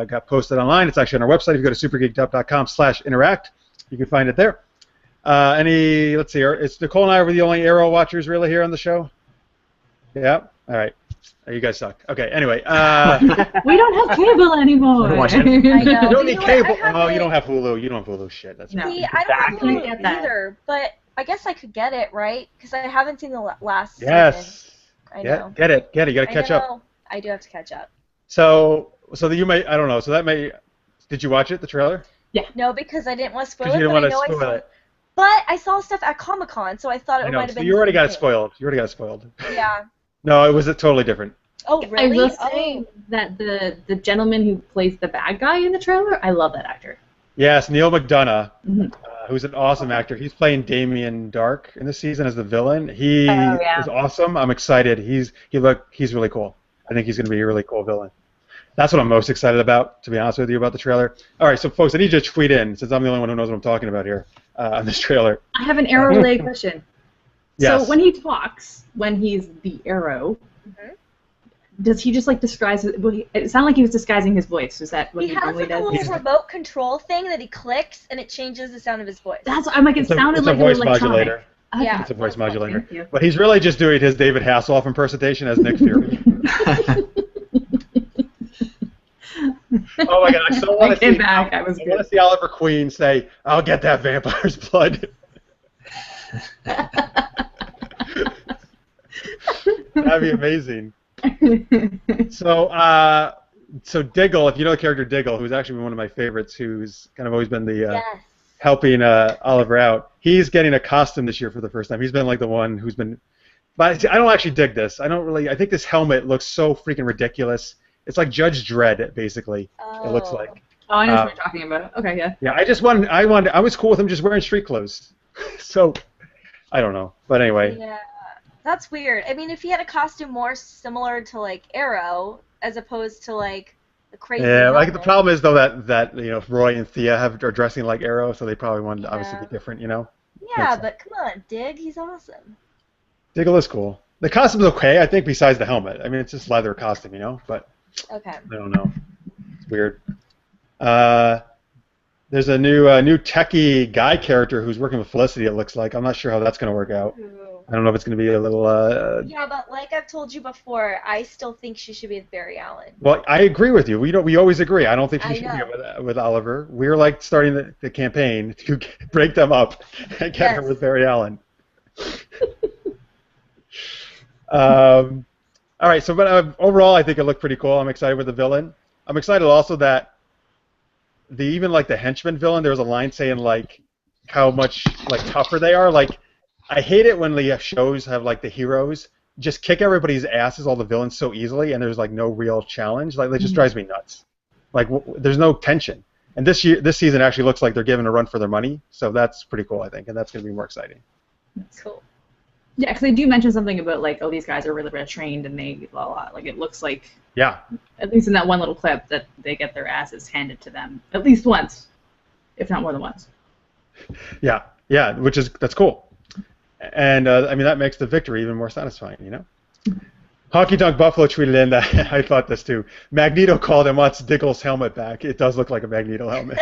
got posted online. It's actually on our website. If you go to supergeekedup.com/interact, you can find it there. Let's see, it's Nicole and I were the only Arrow watchers really here on the show. Yeah. All right. You guys suck. Okay. Anyway. we don't have cable anymore. I don't watch it. I know. You don't need know what? cable. I have Oh, it. you don't have Hulu. You don't have Hulu. Shit. That's No. See, I don't have Exactly. Hulu Get that. either, but I guess I could get it, right? Because I haven't seen the last season. Yes. I know. Get it. You got to I catch up. know. I do have to catch up. So that you may. I don't know. So that may. Did you watch it? The trailer? No, because I didn't want to spoil Because it, you didn't but I want to know I spoil saw. it. But I saw stuff at Comic-Con, so I thought I it know. might have So been. you the already same got it thing. spoiled. You already got it spoiled. Yeah. No, it was totally different. Oh, I really? will say that the gentleman who plays the bad guy in the trailer, I love that actor. Yes, Neil McDonough, Mhm. who's an awesome actor. He's playing Damien Dark in this season as the villain. He Oh, yeah. is awesome. I'm excited. He's really cool. I think he's going to be a really cool villain. That's what I'm most excited about, to be honest with you, about the trailer. All right, so folks, I need you to tweet in, since I'm the only one who knows what I'm talking about here on this trailer. I have an Arrow-related question. Yes. So when he talks, when he's the Arrow, Mhm. does he just like disguise? It sounded like he was disguising his voice. Is that what He he has normally like a does? little remote control thing that he clicks, and it changes the sound of his voice. That's I'm like it It's a sounded like voice an electronic. modulator. Okay. Yeah. It's a voice modulator. Thank you. But he's really just doing his David Hasselhoff impersonation as Nick Fury. Oh my god, I so want I to came see. back. I was I want good. to see Oliver Queen say, "I'll get that vampire's blood." That'd be amazing. So Diggle, if you know the character Diggle, who's actually one of my favorites, who's kind of always been the Yes. helping Oliver out, he's getting a costume this year for the first time. He's been like the one who's been. But I don't actually dig this. I don't really. I think this helmet looks so freaking ridiculous. It's like Judge Dredd, basically. It looks Oh. like. Oh, I know what you're talking about. Okay, yeah. Yeah, I was cool with him just wearing street clothes. So, I don't know. But anyway. Yeah. That's weird. I mean, if he had a costume more similar to like Arrow, as opposed to like the crazy. Yeah, like the helmet. problem is though that you know Roy and Thea are dressing like Arrow, so they probably wanted to obviously Yeah. be different, you know. Yeah, Makes but come on, Dig, he's awesome. Diggle is cool. The costume's okay, I think, besides the helmet. I mean, it's just leather costume, you know. But Okay. I don't know. It's weird. There's a new techie guy character who's working with Felicity. It looks like. I'm not sure how that's going to work out. I don't know if it's going to be a little. Yeah, but like I've told you before, I still think she should be with Barry Allen. Well, I agree with you. We always agree. I don't think I she should know. be with Oliver. We're like starting the campaign to break them up and get her Yes. with Barry Allen. All right. So, but overall, I think it looked pretty cool. I'm excited with the villain. I'm excited also that even like the henchman villain, there was a line saying like how much like tougher they are. Like, I hate it when the shows have like the heroes just kick everybody's asses, all the villains, so easily, and there's like no real challenge. Like, that just drives me nuts. Like, there's no tension. And this season actually looks like they're giving a run for their money, so that's pretty cool, I think, and that's going to be more exciting. Cool. Yeah, because they do mention something about like, oh, these guys are really well trained and they blah blah. Like it looks like, Yeah. at least in that one little clip, that they get their asses handed to them at least once, if not more than once. Yeah, that's cool. And I mean, that makes the victory even more satisfying, you know? Honky Tonk Buffalo tweeted in that, I thought this too, Magneto called and wants Diggle's helmet back. It does look like a Magneto helmet.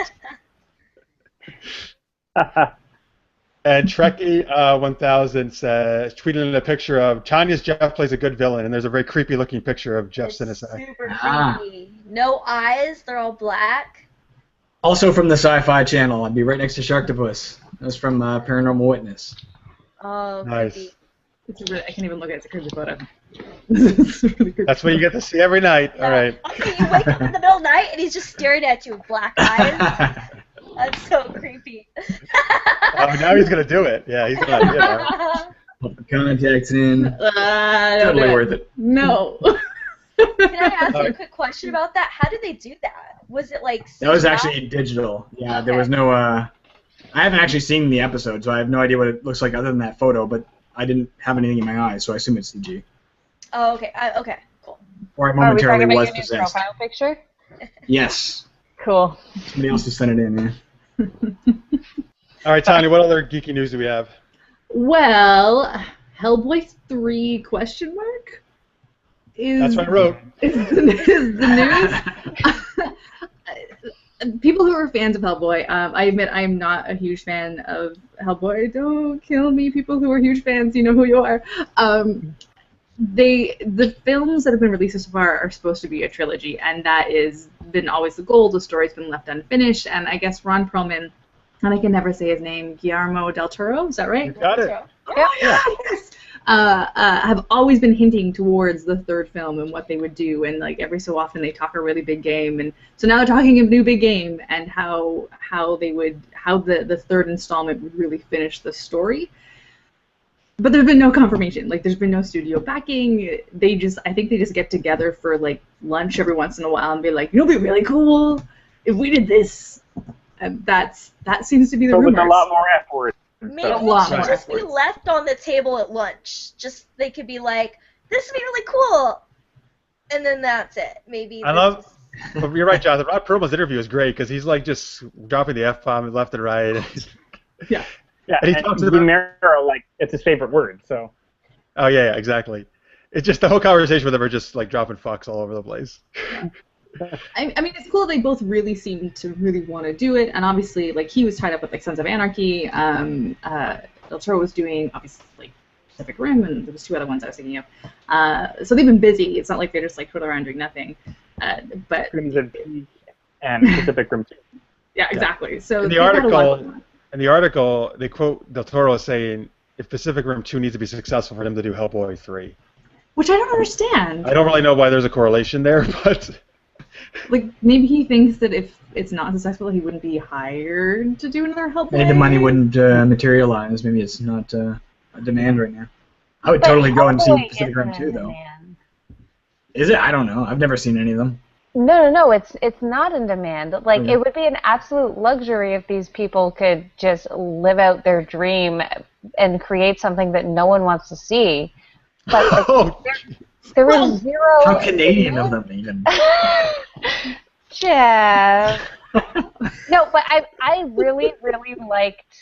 And Trekkie1000 says, tweeted in a picture of Tanya's Jeff plays a good villain, and there's a very creepy looking picture of Jeff It's Sinasac. super creepy. No eyes. They're all black. Also from the Sci-Fi Channel. I'd be right next to Sharktopus. That's from Paranormal Witness. Oh, Nice. creepy. I can't even look at it. It's a creepy photo. It's really creepy. That's what you get to see every night. All right. Okay, you wake up in the middle of the night and he's just staring at you with black eyes. That's so creepy. Oh, now he's gonna do it. Yeah, he's gonna. Put the contacts in. Totally Totally worth it. No. Can I ask you a quick question about that? How did they do that? Was it like That was CGI? actually digital. Yeah, Okay. there was no. I haven't actually seen the episode, so I have no idea what it looks like other than that photo. But I didn't have anything in my eyes, so I assume it's CG. Oh, okay. Okay, cool. Or I Are we momentarily talking about was your new possessed. profile picture? Yes. Cool. Somebody else just sent it in. Yeah. All right, Tanya. What other geeky news do we have? Well, Hellboy 3 question mark? That's what I wrote. Is the news. People who are fans of Hellboy, I admit I'm not a huge fan of Hellboy. Don't kill me, people who are huge fans. You know who you are. The films that have been released so far are supposed to be a trilogy, and that is been always the goal. The story's been left unfinished, and I guess Ron Perlman, and I can never say his name, Guillermo del Toro, is that right? You got it. Oh, yes. Have always been hinting towards the third film and what they would do, and like every so often they talk a really big game, and so now they're talking a new big game and how the third installment would really finish the story. But there's been no confirmation. Like, there's been no studio backing. I think they just get together for like lunch every once in a while and be like, you know, it'd be really cool if we did this. And that seems to be the But rumors. with a lot more F words. Maybe A it lot should more just be efforts. left on the table at lunch. Just they could be like, this would be really cool, and then that's it. Maybe. I love. But you're right, Jonathan. Ron Perlman's interview is great because he's like just dropping the F-bomb left and right. Yeah. Yeah, And he and talks about- Guillermo, like, it's his favorite word, so. Oh yeah, exactly. It's just the whole conversation with them are just like dropping fucks all over the place. I mean, it's cool. They both really seem to really want to do it, and obviously, like, he was tied up with like Sons of Anarchy. Del Toro was doing obviously like Pacific Rim, and there was two other ones I was thinking of. So they've been busy. It's not like they're just like twiddling around doing nothing. But Crimson Peak and Pacific Rim 2. yeah, exactly. So In the they've had a lot article- going on. In the article, they quote Del Toro as saying, "If Pacific Rim 2 needs to be successful for him to do Hellboy 3." Which I don't understand. I don't really know why there's a correlation there, but Like, maybe he thinks that if it's not successful, he wouldn't be hired to do another Hellboy. Maybe the money wouldn't materialize. Maybe it's not a demand right now. I would But totally go and see Hellboy Pacific Rim isn't 2, in though. demand. Is it? I don't know. I've never seen any of them. No, it's not in demand. Like, Okay. it would be an absolute luxury if these people could just live out their dream and create something that no one wants to see. But like, oh, there is zero. How Canadian of them, even. Jeff. No, but I really, really liked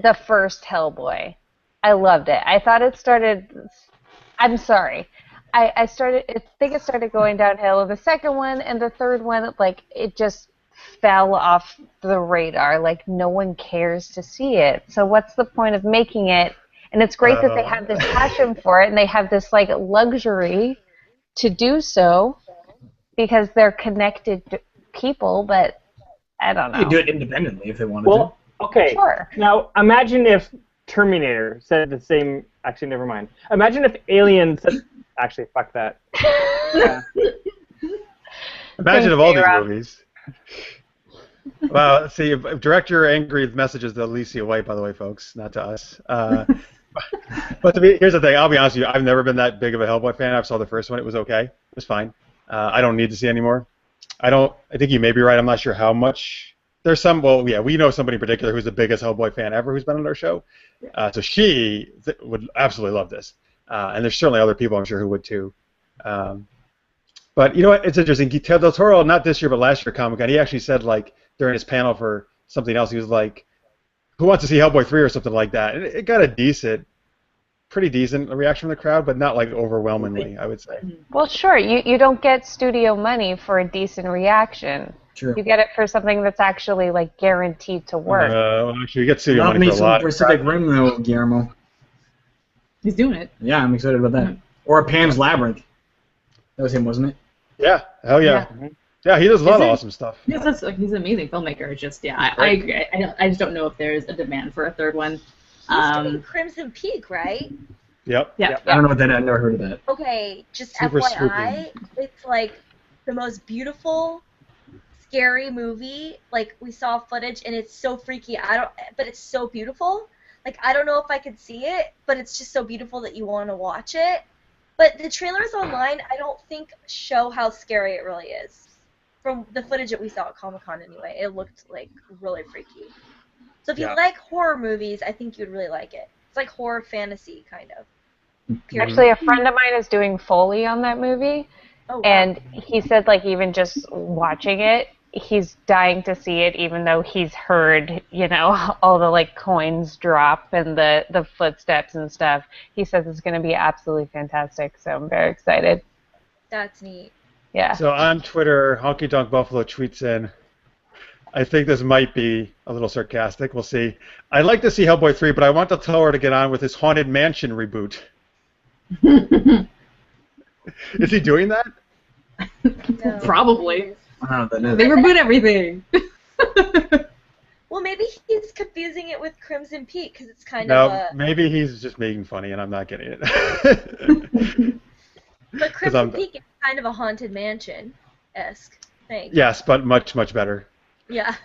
the first Hellboy. I loved it. I thought it started. I'm sorry. I think it started going downhill. The second one and the third one, like, it just fell off the radar. Like, no one cares to see it. So what's the point of making it? And it's great that they have this passion for it and they have this, like, luxury to do so because they're connected people, but I don't know. They could do it independently if they wanted Well, okay. Sure. Now, imagine if Terminator said the same. Actually, never mind. Imagine if Alien said. Actually, fuck that. imagine of all these Rob. movies. Wow, let's see. If director angry with messages to Elysia White, by the way, folks, not to us. But here's the thing. I'll be honest with you. I've never been that big of a Hellboy fan. I saw the first one. It was okay. It was fine. I don't need to see any more. I think you may be right. I'm not sure how much. There's some. Well, yeah, we know somebody in particular who's the biggest Hellboy fan ever who's been on our show. So she would absolutely love this. And there's certainly other people I'm sure who would too. But you know what? It's interesting. Del Toro, not this year but last year at Comic-Con, he actually said, like, during his panel for something else, he was like, "Who wants to see Hellboy 3 or something like that?" And it got a pretty decent reaction from the crowd, but not like overwhelmingly, I would say. Well, sure. You don't get studio money for a decent reaction. True. You get it for something that's actually like guaranteed to work. Well, actually, you get studio Love money me for a some lot. Pacific Rim though, Guillermo. He's doing it. Yeah, I'm excited about that. Or Pan's Labyrinth. That was him, wasn't it? Yeah, hell yeah. Yeah, he does a lot of awesome stuff. Yes, he's an amazing filmmaker. It's just, I agree. I just don't know if there's a demand for a third one. He's doing Crimson Peak, right? Yep. Yeah. I don't know what that. I've never heard of that. Okay, just Super FYI, it's like the most beautiful, scary movie. Like, we saw footage and it's so freaky. But it's so beautiful. Like, I don't know if I could see it, but it's just so beautiful that you want to watch it. But the trailers online, I don't think show how scary it really is. From the footage that we saw at Comic-Con anyway, it looked like really freaky. So if you like horror movies, I think you'd really like it. It's like horror fantasy, kind of. Period. Actually, a friend of mine is doing Foley on that movie, and he said, like, even just watching it, he's dying to see it, even though he's heard, you know, all the, like, coins drop and the footsteps and stuff. He says it's going to be absolutely fantastic, so I'm very excited. That's neat. Yeah. So on Twitter, Honky Tonk Buffalo tweets in, I think this might be a little sarcastic. We'll see. I'd like to see Hellboy 3, but I want the Thor to get on with his Haunted Mansion reboot. Is he doing that? No. Probably. I don't know what that They is. reboot everything. Well, maybe he's confusing it with Crimson Peak, because it's kind No, of a... maybe he's just making funny and I'm not getting it. But Crimson Peak is kind of a Haunted Mansion-esque thing. Yes, but much, much better. Yeah.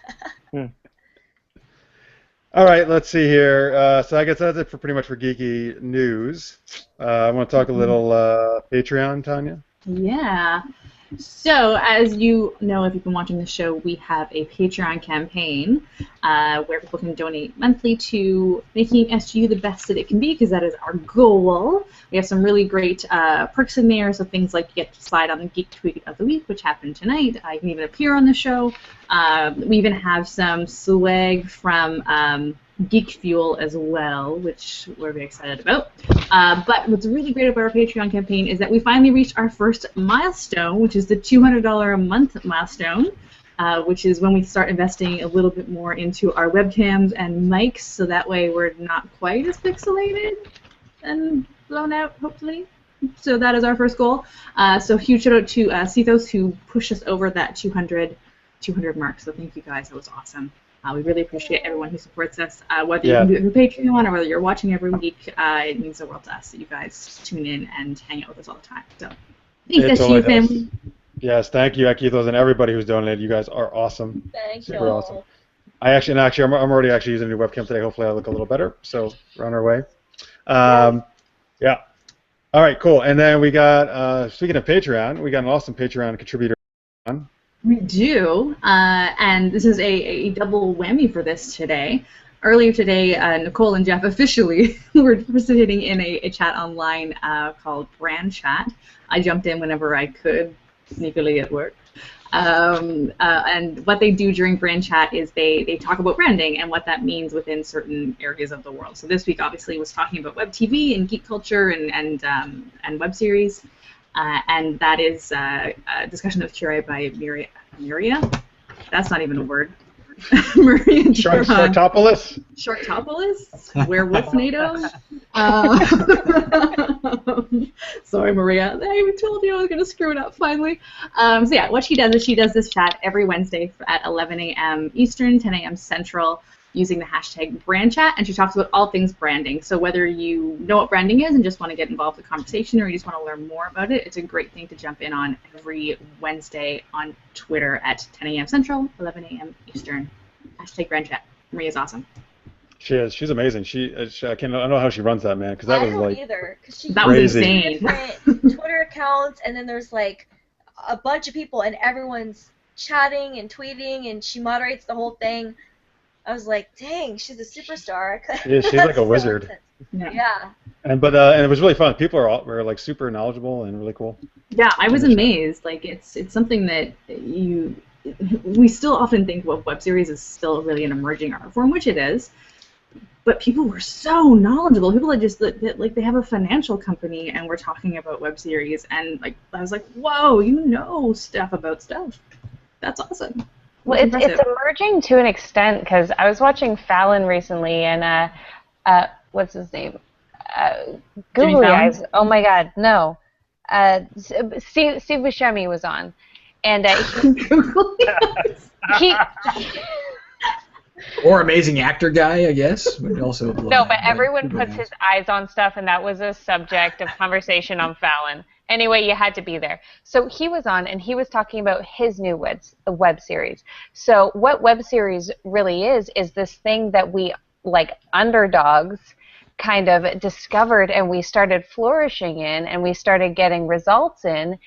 All right, let's see here. So I guess that's it for pretty much for geeky news. I want to talk a little Patreon, Tanya. Yeah. So, as you know, if you've been watching the show, we have a Patreon campaign where people can donate monthly to making SGU the best that it can be, because that is our goal. We have some really great perks in there, so things like you get to slide on the Geek Tweet of the Week, which happened tonight. You can even appear on the show. We even have some swag from Geek Fuel as well, which we're very excited about. But what's really great about our Patreon campaign is that we finally reached our first milestone, which is the $200 a month milestone, which is when we start investing a little bit more into our webcams and mics, so that way we're not quite as pixelated and blown out, hopefully. So that is our first goal. So huge shout out to Cethos, who pushed us over that 200 mark. So thank you guys, that was awesome. We really appreciate everyone who supports us, whether you do it through Patreon or whether you're watching every week. It means the world to us that you guys tune in and hang out with us all the time. So thanks, SGU family. Yes, thank you, Akithos, and everybody who's donated. You guys are awesome. Thank you. Super awesome. I'm already actually using a new webcam today. Hopefully I look a little better, so we're on our way. Yeah. All right, cool. And then we got, speaking of Patreon, we got an awesome Patreon contributor on. We do, and this is a double whammy for this today. Earlier today, Nicole and Jeff officially were participating in a chat online called Brand Chat. I jumped in whenever I could, sneakily at work. And what they do during Brand Chat is they talk about branding and what that means within certain areas of the world. So this week, obviously, was talking about web TV and geek culture and web series. And that is a discussion that was curated by Miria. That's not even a word. Maria Sharktopus? Sharktopus? Werewolf NATO? Sorry, Maria. I told you I was going to screw it up finally. So yeah, what she does is she does this chat every Wednesday at 11 a.m. Eastern, 10 a.m. Central, using the hashtag BrandChat, and she talks about all things branding. So whether you know what branding is and just want to get involved in the conversation, or you just want to learn more about it, it's a great thing to jump in on every Wednesday on Twitter at 10 a.m. Central, 11 a.m. Eastern. Hashtag BrandChat. Maria's awesome. She is. She's amazing. I don't know how she runs that, man, because that was like either, that was insane. Different Twitter accounts, and then there's like a bunch of people, and everyone's chatting and tweeting, and she moderates the whole thing. I was like, dang, she's a superstar. Yeah, she's like a wizard. Yeah. And it was really fun. People were like super knowledgeable and really cool. Yeah, I was amazed. Like it's something that we still often think web series is still really an emerging art form, which it is. But people were so knowledgeable. People that just like they have a financial company and we're talking about web series, and like I was like, whoa, you know stuff about stuff. That's awesome. Well, it's emerging to an extent because I was watching Fallon recently, and what's his name? Googly Eyes. Oh my God, no. Steve Buscemi was on, and he or amazing actor guy, I guess. Would also no, but everyone puts his eyes on stuff, and that was a subject of conversation on Fallon. Anyway, you had to be there. So he was on, and he was talking about his new web series. So what web series really is this thing that we, like underdogs, kind of discovered and we started flourishing in and we started getting results in,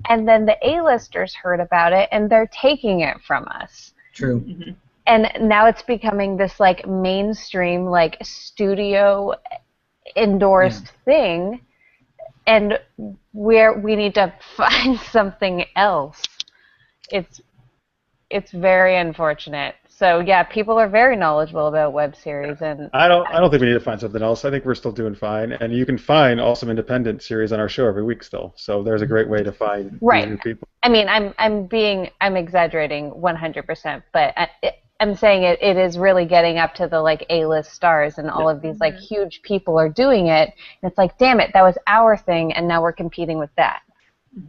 and then the A-listers heard about it and they're taking it from us. True. Mm-hmm. And now it's becoming this like mainstream, like studio endorsed thing, and we need to find something else. It's very unfortunate. So yeah, people are very knowledgeable about web series, and I don't think we need to find something else. I think we're still doing fine, and you can find awesome independent series on our show every week still. So there's a great way to find new people. I mean, I'm exaggerating 100%, but I'm saying it is really getting up to the like A-list stars, and all of these like huge people are doing it. And it's like, damn it, that was our thing, and now we're competing with that.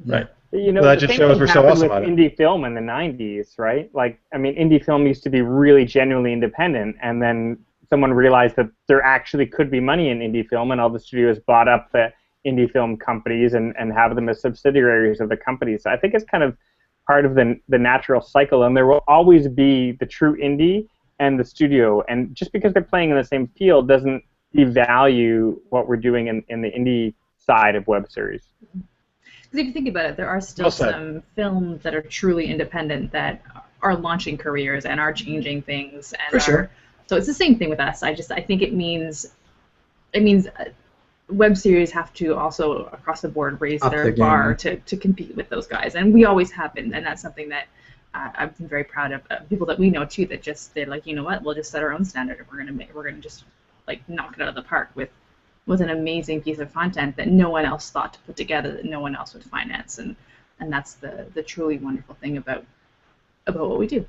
Right. You know, that the just same shows thing we're so happened awesome with at it. indie film in the 90s, right? Like, I mean, indie film used to be really genuinely independent, and then someone realized that there actually could be money in indie film, and all the studios bought up the indie film companies and have them as subsidiaries of the companies. So I think it's kind of part of the natural cycle, and there will always be the true indie and the studio, and just because they're playing in the same field doesn't devalue what we're doing in the indie side of web series. Because if you think about it, there are still some films that are truly independent that are launching careers and are changing things. And For sure. So it's the same thing with us. I think it means web series have to also across the board raise their bar to compete with those guys, and we always have been, and that's something that I've been very proud of. People that we know too that they're like, you know what, we'll just set our own standard, and we're gonna just like knock it out of the park with an amazing piece of content that no one else thought to put together, that no one else would finance, and that's the truly wonderful thing about what we do.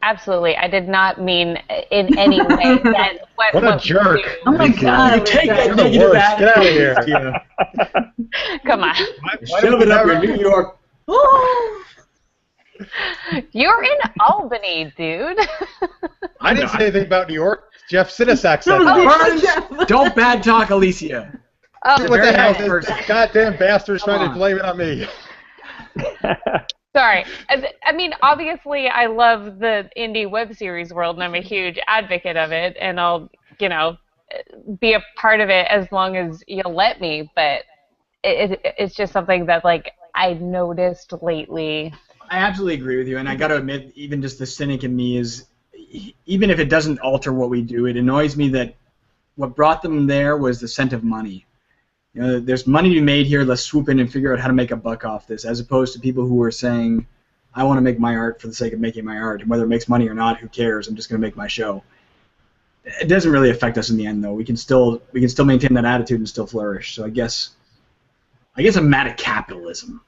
Absolutely, I did not mean in any way that what a jerk! Oh my God! Take that negative negative Get out of here! Come on. Shove it up in New York. You're in Albany, dude. I didn't say anything about New York. Jeff Sinasac said that. Don't bad talk, Elysia. What the hell? This goddamn bastard's trying to blame it on me. Sorry. I mean, obviously, I love the indie web series world, and I'm a huge advocate of it, and I'll, be a part of it as long as you'll let me. But it's just something that, like, I noticed lately. I absolutely agree with you, and I got to admit, even just the cynic in me is, even if it doesn't alter what we do, it annoys me that what brought them there was the scent of money. There's money to be made here, let's swoop in and figure out how to make a buck off this, as opposed to people who are saying, I want to make my art for the sake of making my art, and whether it makes money or not, who cares, I'm just going to make my show. It doesn't really affect us in the end, though. We can still maintain that attitude and still flourish, so I guess I'm mad at capitalism.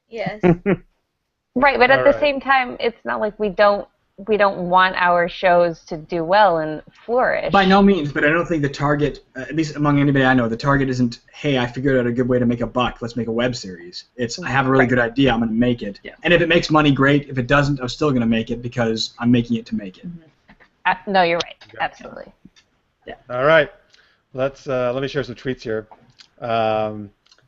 Yes. Right, but at the same time, it's not like we don't want our shows to do well and flourish. By no means, but I don't think the target, at least among anybody I know, the target isn't, hey, I figured out a good way to make a buck, let's make a web series. It's, I have a really good idea, I'm going to make it. Yeah. And if it makes money, great. If it doesn't, I'm still going to make it because I'm making it to make it. No, you're right. Absolutely. Yeah. All right. Let me share some tweets here.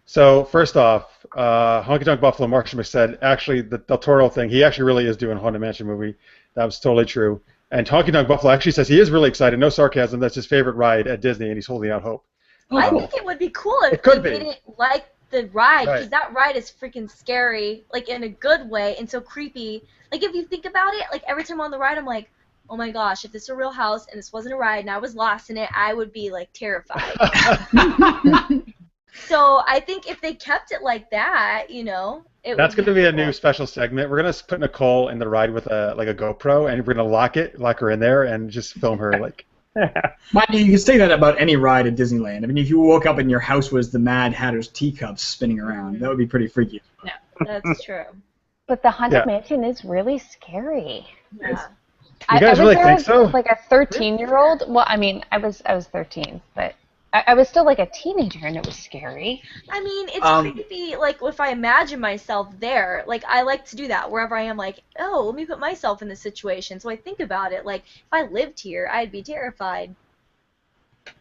So first off, Honky Tonk Buffalo Marshall said, actually, the Del Toro thing, he actually really is doing a Haunted Mansion movie. That was totally true. And Honky Tonk Buffalo actually says he is really excited, no sarcasm, that's his favorite ride at Disney, and he's holding out hope. I think it would be cool if they didn't like the ride, because that ride is freaking scary, like in a good way, and so creepy. Like if you think about it, like every time I'm on the ride, I'm like, oh my gosh, if this were a real house and this wasn't a ride and I was lost in it, I would be like terrified. So I think if they kept it like that, that's going to be a new special segment. We're going to put Nicole in the ride with a GoPro, and we're going to lock her in there, and just film her like. Mind you, you can say that about any ride at Disneyland. I mean, if you woke up and your house was the Mad Hatter's teacups spinning around, that would be pretty freaky. Yeah, that's true. But the Haunted Yeah. Mansion is really scary. Yeah. You guys really think so? Like a 13-year-old. Well, I mean, I was 13, but I was still like a teenager, and it was scary. I mean, it's creepy, like, if I imagine myself there. Like, I like to do that wherever I am, like, oh, let me put myself in this situation. So I think about it, like, if I lived here, I'd be terrified.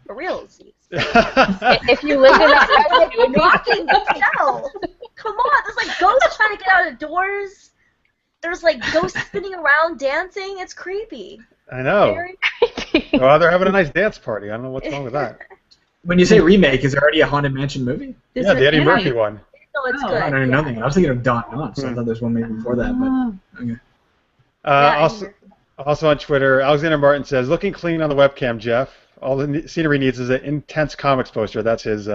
For real. If you lived in a house, you would be Rocking the cell. Come on, there's, like, ghosts trying to get out of doors. There's, like, ghosts spinning around, dancing. It's creepy. I know. Very creepy. Well, they're having a nice dance party. I don't know what's wrong with that. When you say remake, is there already a Haunted Mansion movie? Yeah, the Eddie Murphy one. No, it's Oh, good. I don't know nothing. I was thinking of Don Knotts. I thought there was one maybe before that, but okay. Also on Twitter, Alexander Martin says, "Looking clean on the webcam, Jeff. All the scenery needs is an intense comics poster." That's his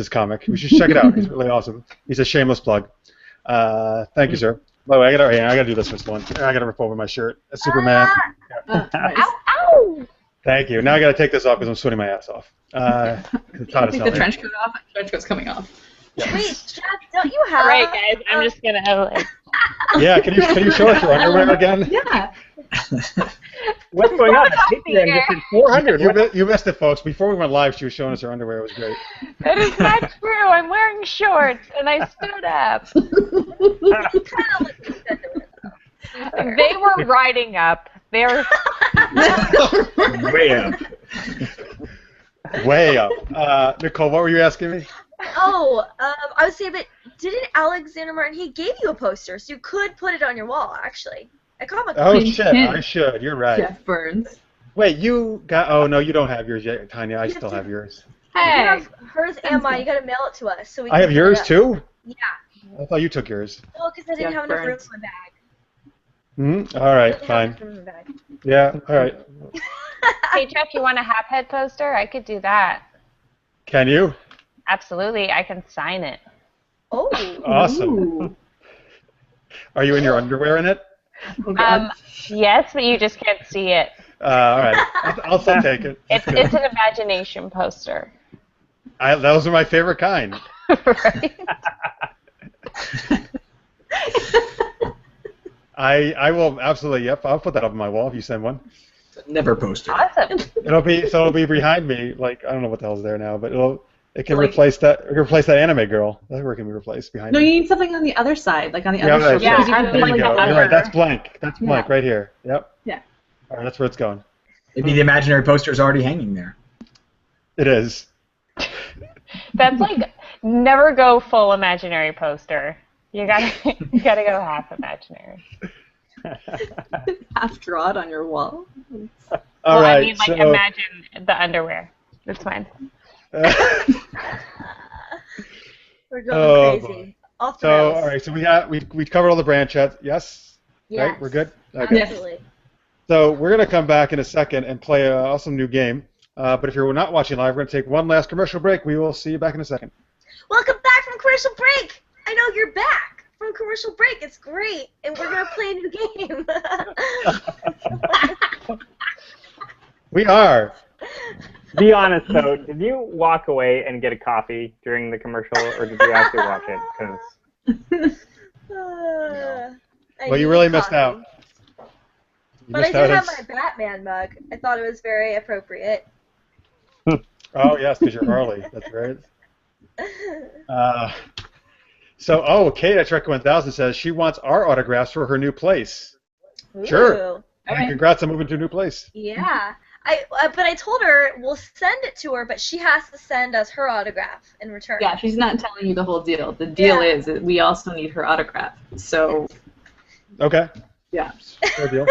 comic. We should check it out. He's really awesome. He's a shameless plug. Thank you, sir. By the way, I gotta do this one. I gotta rip over my shirt. That's Superman. Nice. Ow! Thank you. Now I gotta take this off because I'm sweating my ass off. It's hot as Take hell. the trench coat off. The trench coat's coming off. Wait, Jeff, don't you have... All right, guys, I'm just gonna like. Yeah, can you show us your underwear again? Yeah. What's going on? Patreon just hit 400. You missed it, folks. Before we went live, she was showing us her underwear. It was great. That is not true. I'm wearing shorts, and I stood up. They were riding up. They were Way up. Way up. Nicole, what were you asking me? Oh, I was saying, but didn't Alexander Martin, he gave you a poster, so you could put it on your wall, actually. At Comic-Con. Oh, Clean shit. skin. I should. You're right. Jeff Burns. Wait, you got... Oh, no, you don't have yours yet, Tanya. I still have yours. You Hey. have hers and mine. You gotta mail it to us. So we I can have put yours, it up. too? Yeah. I thought you took yours. Well, because I didn't Jeff have enough room Burns. in my bag. All I right, didn't have fine. enough room in my bag. Yeah, all right. Hey, Jeff, you want a Haphead poster? I could do that. Can you? Absolutely, I can sign it. Oh. Awesome. Ooh. Are you in your underwear in it? Oh, God. Yes, but you just can't see it. All right. I'll still take it. It's an imagination poster. Those are my favorite kind. Right? I will absolutely. Yep, I'll put that up on my wall if you send one. Never poster. Awesome. It'll be behind me. Like I don't know what the hell's there now, but it can Like- replace that. It can replace that anime girl. That's where it can be replaced behind No, me. you need something on the other side, like on the Yeah, other right, shoulder. yeah, because you I can don't put There like you a go. button. You're right. That's blank. That's Yeah. blank right here. Yep. Yeah. All right, that's where it's going. Maybe the imaginary poster is already hanging there. It is. That's like never go full imaginary poster. You gotta go half imaginary. Half drawn on your wall. All Well, right. I mean, like, so, imagine the underwear. That's fine. We're going Oh, crazy. Off the so rails. all right. So we covered all the brand chats. Yes. Yes. Right. We're good. Okay. Absolutely. So we're going to come back in a second and play an awesome new game. But if you're not watching live, we're going to take one last commercial break. We will see you back in a second. Welcome back from commercial break. I know you're back from commercial break. It's great, and we're gonna play a new game. We are. Be honest, though. Did you walk away and get a coffee during the commercial, or did you actually watch it? 'Cause I Well, you need really missed coffee. out. You But I missed did out have on- my Batman mug. I thought it was very appropriate. Oh yes, because you're Harley. That's right. Kate at Trek 1000 says she wants our autographs for her new place. Sure. Ooh. And congrats on moving to a new place. Yeah. But I told her we'll send it to her, but she has to send us her autograph in return. Yeah, she's not telling you the whole deal. The deal is that we also need her autograph. So, Okay. yeah. Fair deal.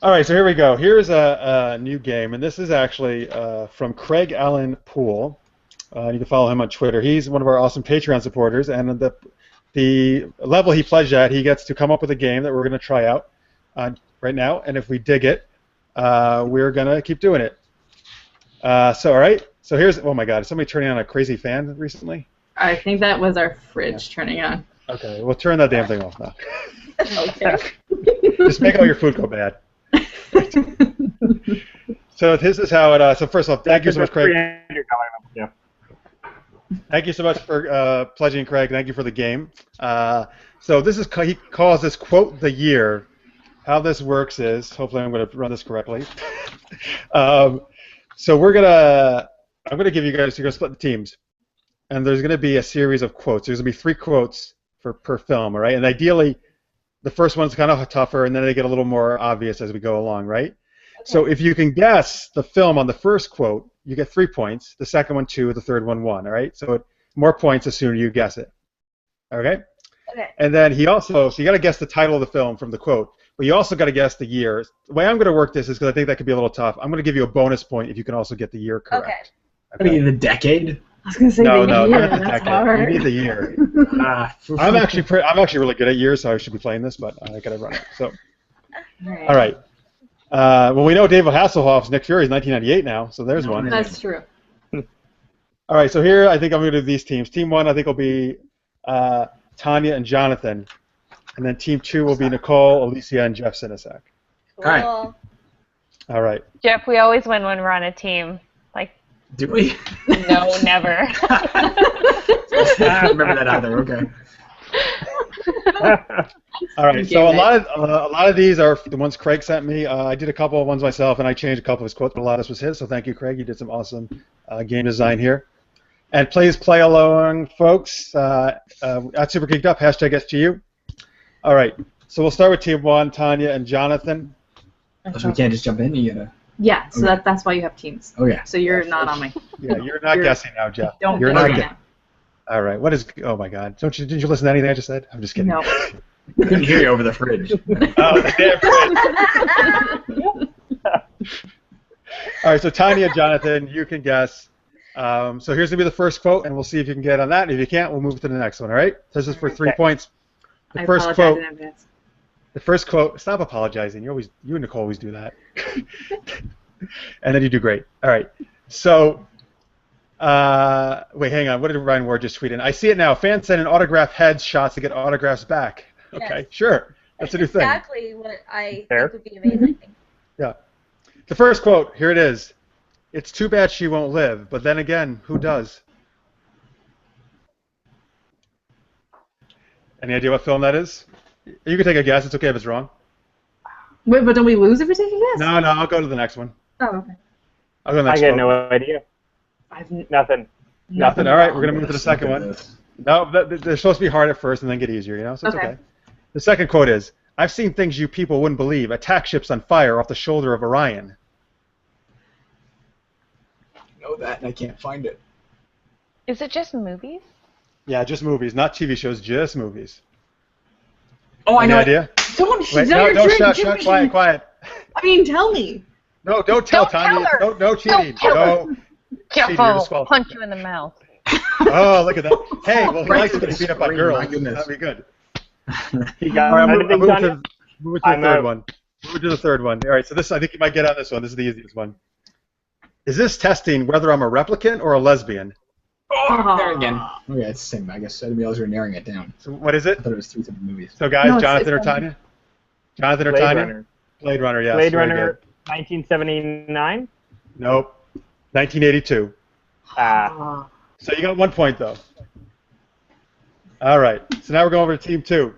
All right, so here we go. Here's a new game, and this is actually from Craig Allen Poole. You can follow him on Twitter. He's one of our awesome Patreon supporters, and the level he pledged at, he gets to come up with a game that we're going to try out right now, and if we dig it, we're going to keep doing it. All right. So here's, oh my God, is somebody turning on a crazy fan recently? I think that was our fridge turning on. Okay, we'll turn that damn thing off now. Okay. Just make all your food go bad. So this is how it. So first off, thank you so much, Craig. $300 yeah. Thank you so much for pledging, Craig. Thank you for the game. So this is he calls this quote the year. How this works is, hopefully I'm going to run this correctly. So I'm gonna give you guys. You're gonna split the teams, and there's gonna be a series of quotes. There's gonna be 3 quotes per film, all right? And ideally, the first one's kind of tougher, and then they get a little more obvious as we go along, right? Okay. So if you can guess the film on the first quote, you get 3 points. The second one 2, the third one 1. All right. So more points the sooner you guess it. Okay. Okay. And then so you got to guess the title of the film from the quote, but you also got to guess the year. The way I'm going to work this is because I think that could be a little tough. I'm going to give you a bonus point if you can also get the year correct. Okay. I mean, the decade. I was gonna say no, the year. not the That's decade. hard. You need the year. I'm actually really good at years, so I should be playing this, but I gotta run it. So, all right. Well, we know David Hasselhoff's Nick Fury is 1998 now, so there's one. That's true. All right, so here I think I'm gonna do these teams. Team 1 I think will be Tanya and Jonathan, and then Team 2 will be Nicole, Elysia, and Jeff Sinasac. Cool. All All right. Jeff, we always win when we're on a team. Like, do we? No, never. I don't remember that either. Okay. All right. So a lot of these are the ones Craig sent me. I did a couple of ones myself, and I changed a couple of his quotes, but a lot of this was his. So thank you, Craig. You did some awesome game design here. And please play along, folks. At Super Geeked Up, #SGU. All right. So we'll start with Team 1, Tanya and Jonathan. So we can't just jump in. You gotta. Yeah, so that's why you have teams. Oh yeah. So you're not on my. Yeah, you're not guessing now, Jeff. Don't you're guess not now. guessing. All right. What is? Oh my God! Didn't you listen to anything I just said? I'm just kidding. No. I couldn't hear you over the fridge. Oh, the damn fridge. All right. So Tanya and Jonathan, you can guess. So here's gonna be the first quote, and we'll see if you can get on that. And if you can't, we'll move to the next one. All right. This is for 3 points. The first quote. The first quote. Stop apologizing. You and Nicole always do that. And then you do great. All right. So, wait, hang on. What did Ryan Ward just tweet in? I see it now. Fans send in autograph heads shots to get autographs back. Okay, Yes. Sure. That's a new thing. Exactly what I think would be amazing. Yeah. The first quote. Here it is. It's too bad she won't live, but then again, who does? Any idea what film that is? You can take a guess. It's okay if it's wrong. Wait, but don't we lose if we take a guess? No, I'll go to the next one. Oh, okay. I'll go to the I next get quote. no idea. Nothing. Nothing. All right, we're going to move to the second one. No, they're supposed to be hard at first and then get easier, so it's okay. The second quote is, I've seen things you people wouldn't believe. Attack ships on fire off the shoulder of Orion. I know that, and I can't find it. Is it just movies? Yeah, just movies, not TV shows, just movies. Oh, I know. Any idea? Don't Shut, quiet. I mean, tell me. No, don't tell Don't tell Tanya. her. No cheating. No. Jeff Cheating, you're will disqualified. punch you in the mouth. Oh, look at that. Hey, well, he Right likes to to the get beat up by screen, girls. my goodness. That'd be good. You got All right, I'm anything, moving Tanya? to the third one. Moving to the third one. All right, so this, I think you might get on this one. This is the easiest one. Is this testing whether I'm a replicant or a lesbian? Oh, there again. Okay, it's the same. I guess I didn't realize we were narrowing it down. So what is it? I thought it was 3 different movies. So guys, No, Jonathan or it's Tanya? Jonathan or Blade Tanya? Runner. Blade Runner, yes. Blade very Runner, good. 1979. Nope. 1982. Ah. So you got 1 point though. All right. So now we're going over to Team 2.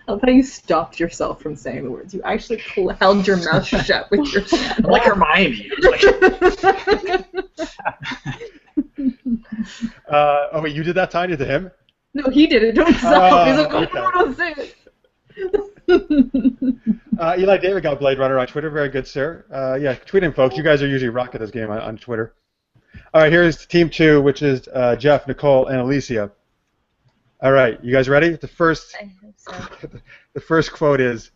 I love how you stopped yourself from saying the words. You actually held your mouth shut with your. I'm like Hermione. Oh wait, you did that, Tanya, to him? No, he did it. Don't stop. He's like, okay. oh, don't say it. Eli David got Blade Runner on Twitter. Very good, sir. Yeah, tweet him, folks. You guys are usually rocking this game on Twitter. All right, here's Team 2, which is Jeff, Nicole, and Elysia. All right, you guys ready? The first quote is,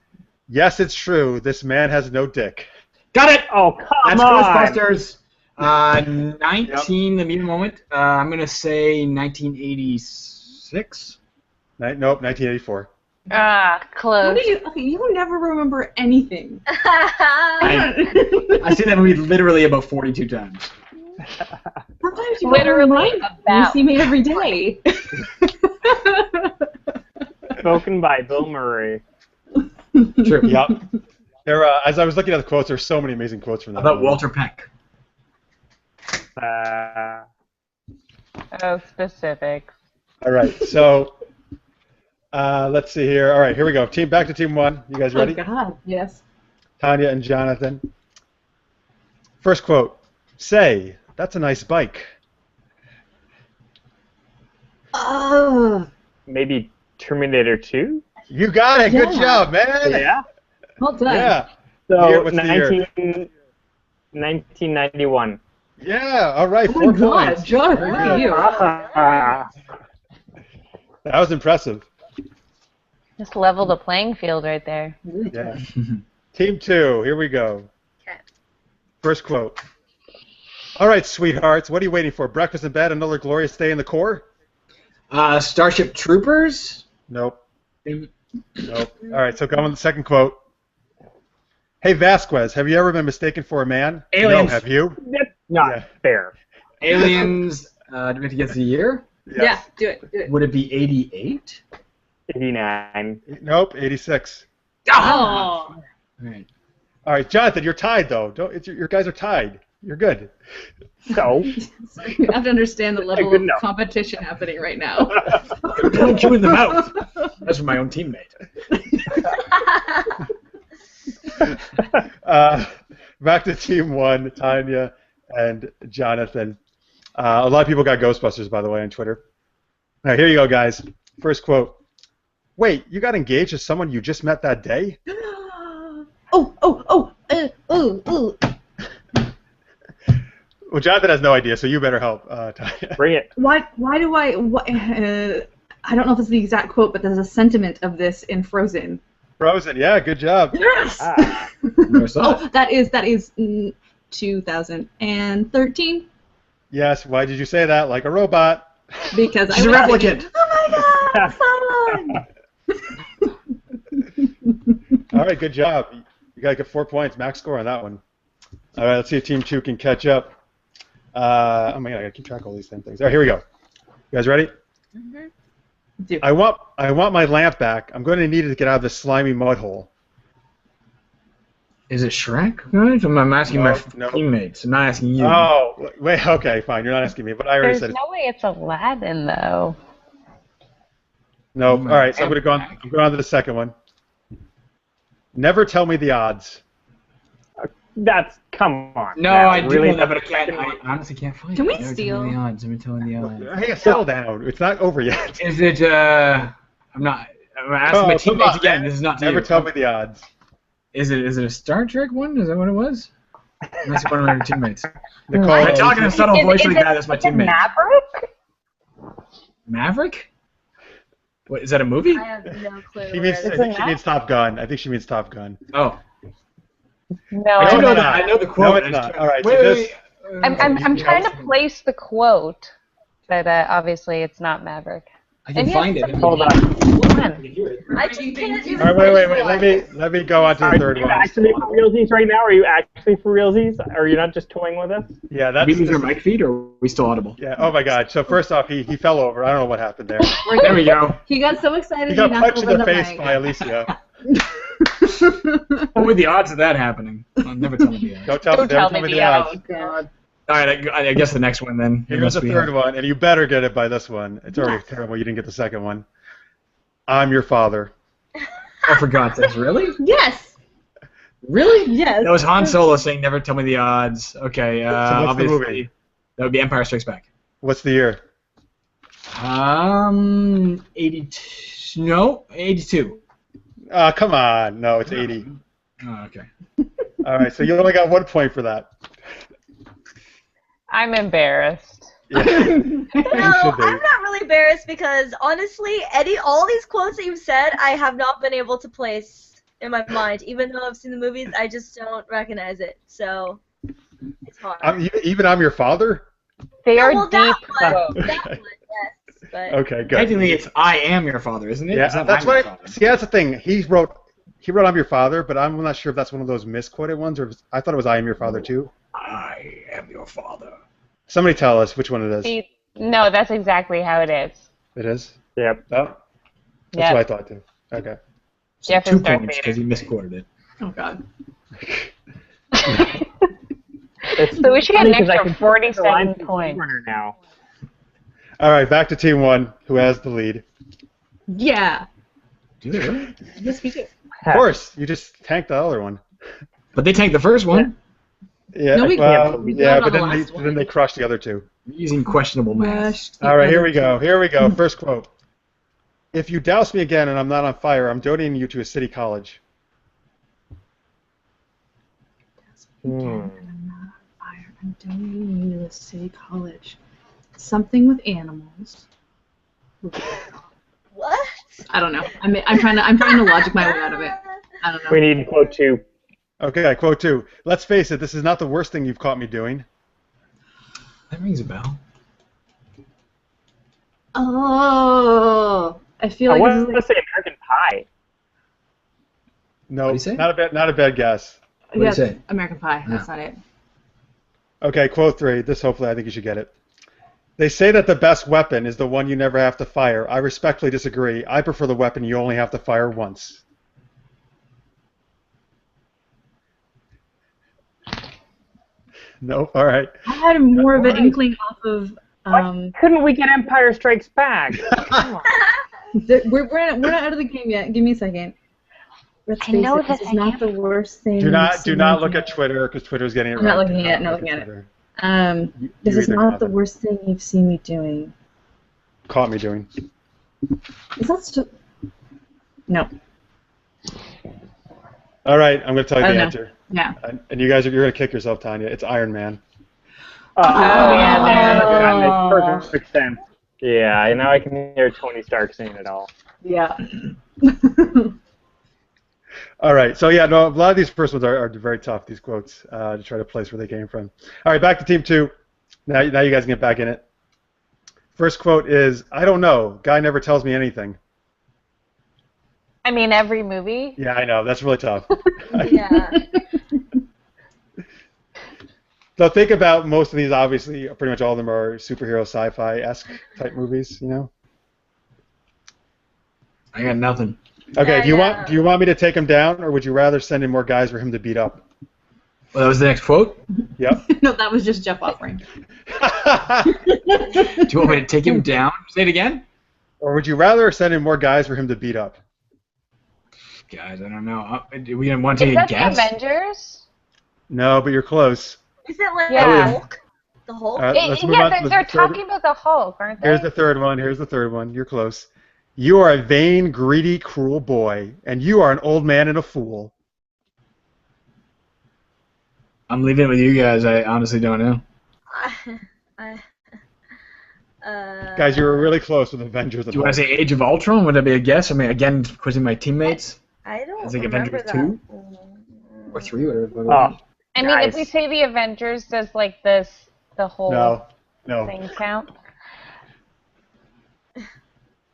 "Yes, it's true. This man has no dick." Got it. Oh, come That's on. Ghostbusters. 19. Let me a moment. I'm gonna say 1986. Nope, 1984. Ah, close. You never remember anything. I've seen that movie literally about 42 times. Sometimes you Literally You about. see me every day. Spoken by Bill Murray. True. Yep. There, as I was looking at the quotes, there's so many amazing quotes from that. How about movie. Walter Peck? Oh, specifics. All right, so let's see here. All right, here we go. Back to team one. You guys ready? Oh God, yes. Tanya and Jonathan. First quote. Say, that's a nice bike. Oh, Maybe Terminator 2? You got it. Good Yeah. job, man. Yeah. well done. Yeah. So What's the year? 1991. Yeah. All right. Oh 4 my God, points. Jonathan, Very look at good. you. That was impressive. Just level the playing field right there. Yeah. Team two. Here we go. Okay. First quote. All right, sweethearts. What are you waiting for? Breakfast in bed? Another glorious day in the Corps? Starship Troopers? Nope. Nope. All right. So go on the second quote. Hey Vasquez, have you ever been mistaken for a man? Aliens. No, have you? That's not Yeah. fair. Aliens, do we have to guess the year? Yeah, do it. Do it. Would it be 88? 89. Nope. 86. Oh. All right. All right, Jonathan, you're tied though. Your guys are tied. You're good. So, So you have to understand the level Good of enough. competition happening right now. Don't you in the mouth. That's from my own teammate. Back to team one, Tanya and Jonathan. A lot of people got Ghostbusters, by the way, on Twitter. All right, here you go, guys. First quote. Wait, you got engaged to someone you just met that day? Ooh. Well, Jonathan has no idea, so you better help, Tanya. bring it. Why do I don't know if it's the exact quote, but there's a sentiment of this in Frozen. Frozen, yeah, good job. Yes! Ah. Never saw it. Oh, that is 2013 Yes, why did you say that? Like a robot. because She's I a was replicant. Oh my God, someone! All right, good job. You got to get 4 points, max score on that one. All right, let's see if Team 2 can catch up. Oh my God, I got to keep track of all these damn things. All right, here we go. You guys ready? Mm-hmm. Do. I want my lamp back. I'm going to need it to get out of this slimy mud hole. Is it Shrek? Right? I'm asking my No. teammates. I'm not asking you. Oh, wait, okay, fine. You're not asking me, but I already There's said it. no way it's Aladdin, though. No. All right, so I'm going on to the second one. Never tell me the odds. Come on. No, now, I do really know that, but I honestly can't find Can it. we Never steal? tell me the odds. Never tell me the odds. Hey, settle down. It's not over yet. Is it, I'm asking my come teammates on, again. man. This is not to Never you. tell me the odds. Is it a Star Trek one? Is that what it was? I'm asking one of my teammates. Nicole, I'm talking in a subtle Is- voice is like it- that. That's my is it teammate. Maverick? Maverick? What, is that a movie? I have no clue. She means, I where think she means Top Gun. I think she means Top Gun. Oh. No. No, I do it's know not. that. I know the quote. No, it's I not. just- All right, so wait, this- I'm trying to place the quote, but obviously it's not Maverick. I can find it. Hold on. Come on. I just can't even. All right, wait. Let me go on to the Are third you one. actually for realsies right now? Are you actually for realsies? Are you not just toying with us? Yeah, Did we lose our that's. mic feed, or are we still audible? Yeah. Oh my God. So first off, he fell over. I don't know what happened there. There we go. He got so excited He got knocked punched in over the face mic. by Elysia. What were the odds of that happening? I'll never tell me the odds. Don't tell me the odds. God. All right, I guess the next one then. It Here's must the be third one, and you better get it by this one. It's already terrible. You didn't get the second one. I'm your father. Oh, for God's sakes, really? Yes. Really? Yes. That was Han Solo saying, "Never tell me the odds." Okay, So what's the obviously movie? that would be Empire Strikes Back. What's the year? 82. No, 82. Come on. No, it's 80. Oh, okay. All right, so you only got 1 point for that. I'm embarrassed. Yeah. No, You should be. I'm not really embarrassed because honestly, all these quotes that you've said, I have not been able to place in my mind. Even though I've seen the movies, I just don't recognize it. So it's hard. Even I'm your father? They No, are well, deep that one, quotes. that one, yes. But Okay, good. Technically, it's "I am your father," isn't it? Yeah, It's not that's "I'm your what. father." See, that's the thing. He wrote "I'm your father," but I'm not sure if that's one of those misquoted ones, or if I thought it was "I am your father" too. I am your father. Somebody tell us which one it is. See, no, that's exactly how it is. It is. Yep. Oh, that's Yep. what I thought too. Okay. Jeff So is 2 Darth points Vader. because he misquoted it. Oh God. It's So we should get funny an 'cause I extra can 47 the line from points. Runner now. All right, back to Team 1, who has the lead. Yeah. Do they really? Yes, we do. Of course, you just tanked the other one. But they tanked the first one. Yeah, No, we well, can't. yeah, Not but on the last then they crushed the other two. Using questionable math. All right, here we go. Here we go. First quote. If you douse me again and I'm not on fire, I'm donating you to a city college. I'm not on fire. I'm donating you to a city college. Something with animals. What? I don't know. I'm trying to logic my way out of it. I don't know. We need quote 2. Okay, quote 2. Let's face it, this is not the worst thing you've caught me doing. That rings a bell. Oh, I feel I like wanted to say American Pie. No, What'd he say? not a bad guess. What'd he yeah, say? American Pie. That's not it. Okay, quote 3. This hopefully I think you should get it. They say that the best weapon is the one you never have to fire. I respectfully disagree. I prefer the weapon you only have to fire once. Nope. All right. I had more of an inkling off of. Why couldn't we get Empire Strikes Back? Come on. We're not out of the game yet. Give me a second. Let's face it, this is not the worst thing. Do not look at Twitter because Twitter's getting it I'm right. not looking at it. Not looking at it. This is not the worst thing you've seen me doing. Caught me doing. Is that still? No. All right, I'm going to tell you I the don't know. answer. Yeah. And you guys, you're going to kick yourself, Tanya. It's Iron Man. That makes perfect sense. Yeah, now I can hear Tony Stark saying it all. Yeah. All right, so yeah, no, a lot of these first ones are very tough, these quotes, to try to place where they came from. All right, back to Team 2. Now you guys can get back in it. First quote is, I don't know, guy never tells me anything. I mean, every movie. Yeah, I know, that's really tough. Yeah. So think about most of these, obviously, pretty much all of them are superhero sci-fi-esque type movies, you know? I got nothing. Okay, Yeah, do you want me to take him down, or would you rather send in more guys for him to beat up? Well, that was the next quote? Yep. No, that was just Jeff offering. Do you want me to take him down? Say it again? Or would you rather send in more guys for him to beat up? Guys, I don't know. Do we want to Is take a that the guess? Avengers? No, but you're close. Is it like Yeah. the Hulk? The Hulk? All right, let's move Yeah, on. they're talking about the Hulk, aren't they? Here's the third one. You're close. You are a vain, greedy, cruel boy, and you are an old man and a fool. I'm leaving it with you guys. I honestly don't know. Guys, you were really close with Avengers. Do you want to say Age of Ultron? Would that be a guess? I mean, again, quizzing my teammates. I don't Is it remember Avengers that. 2? Or 3? Whatever. Oh, I mean, if we say the Avengers, does like the whole No. thing count?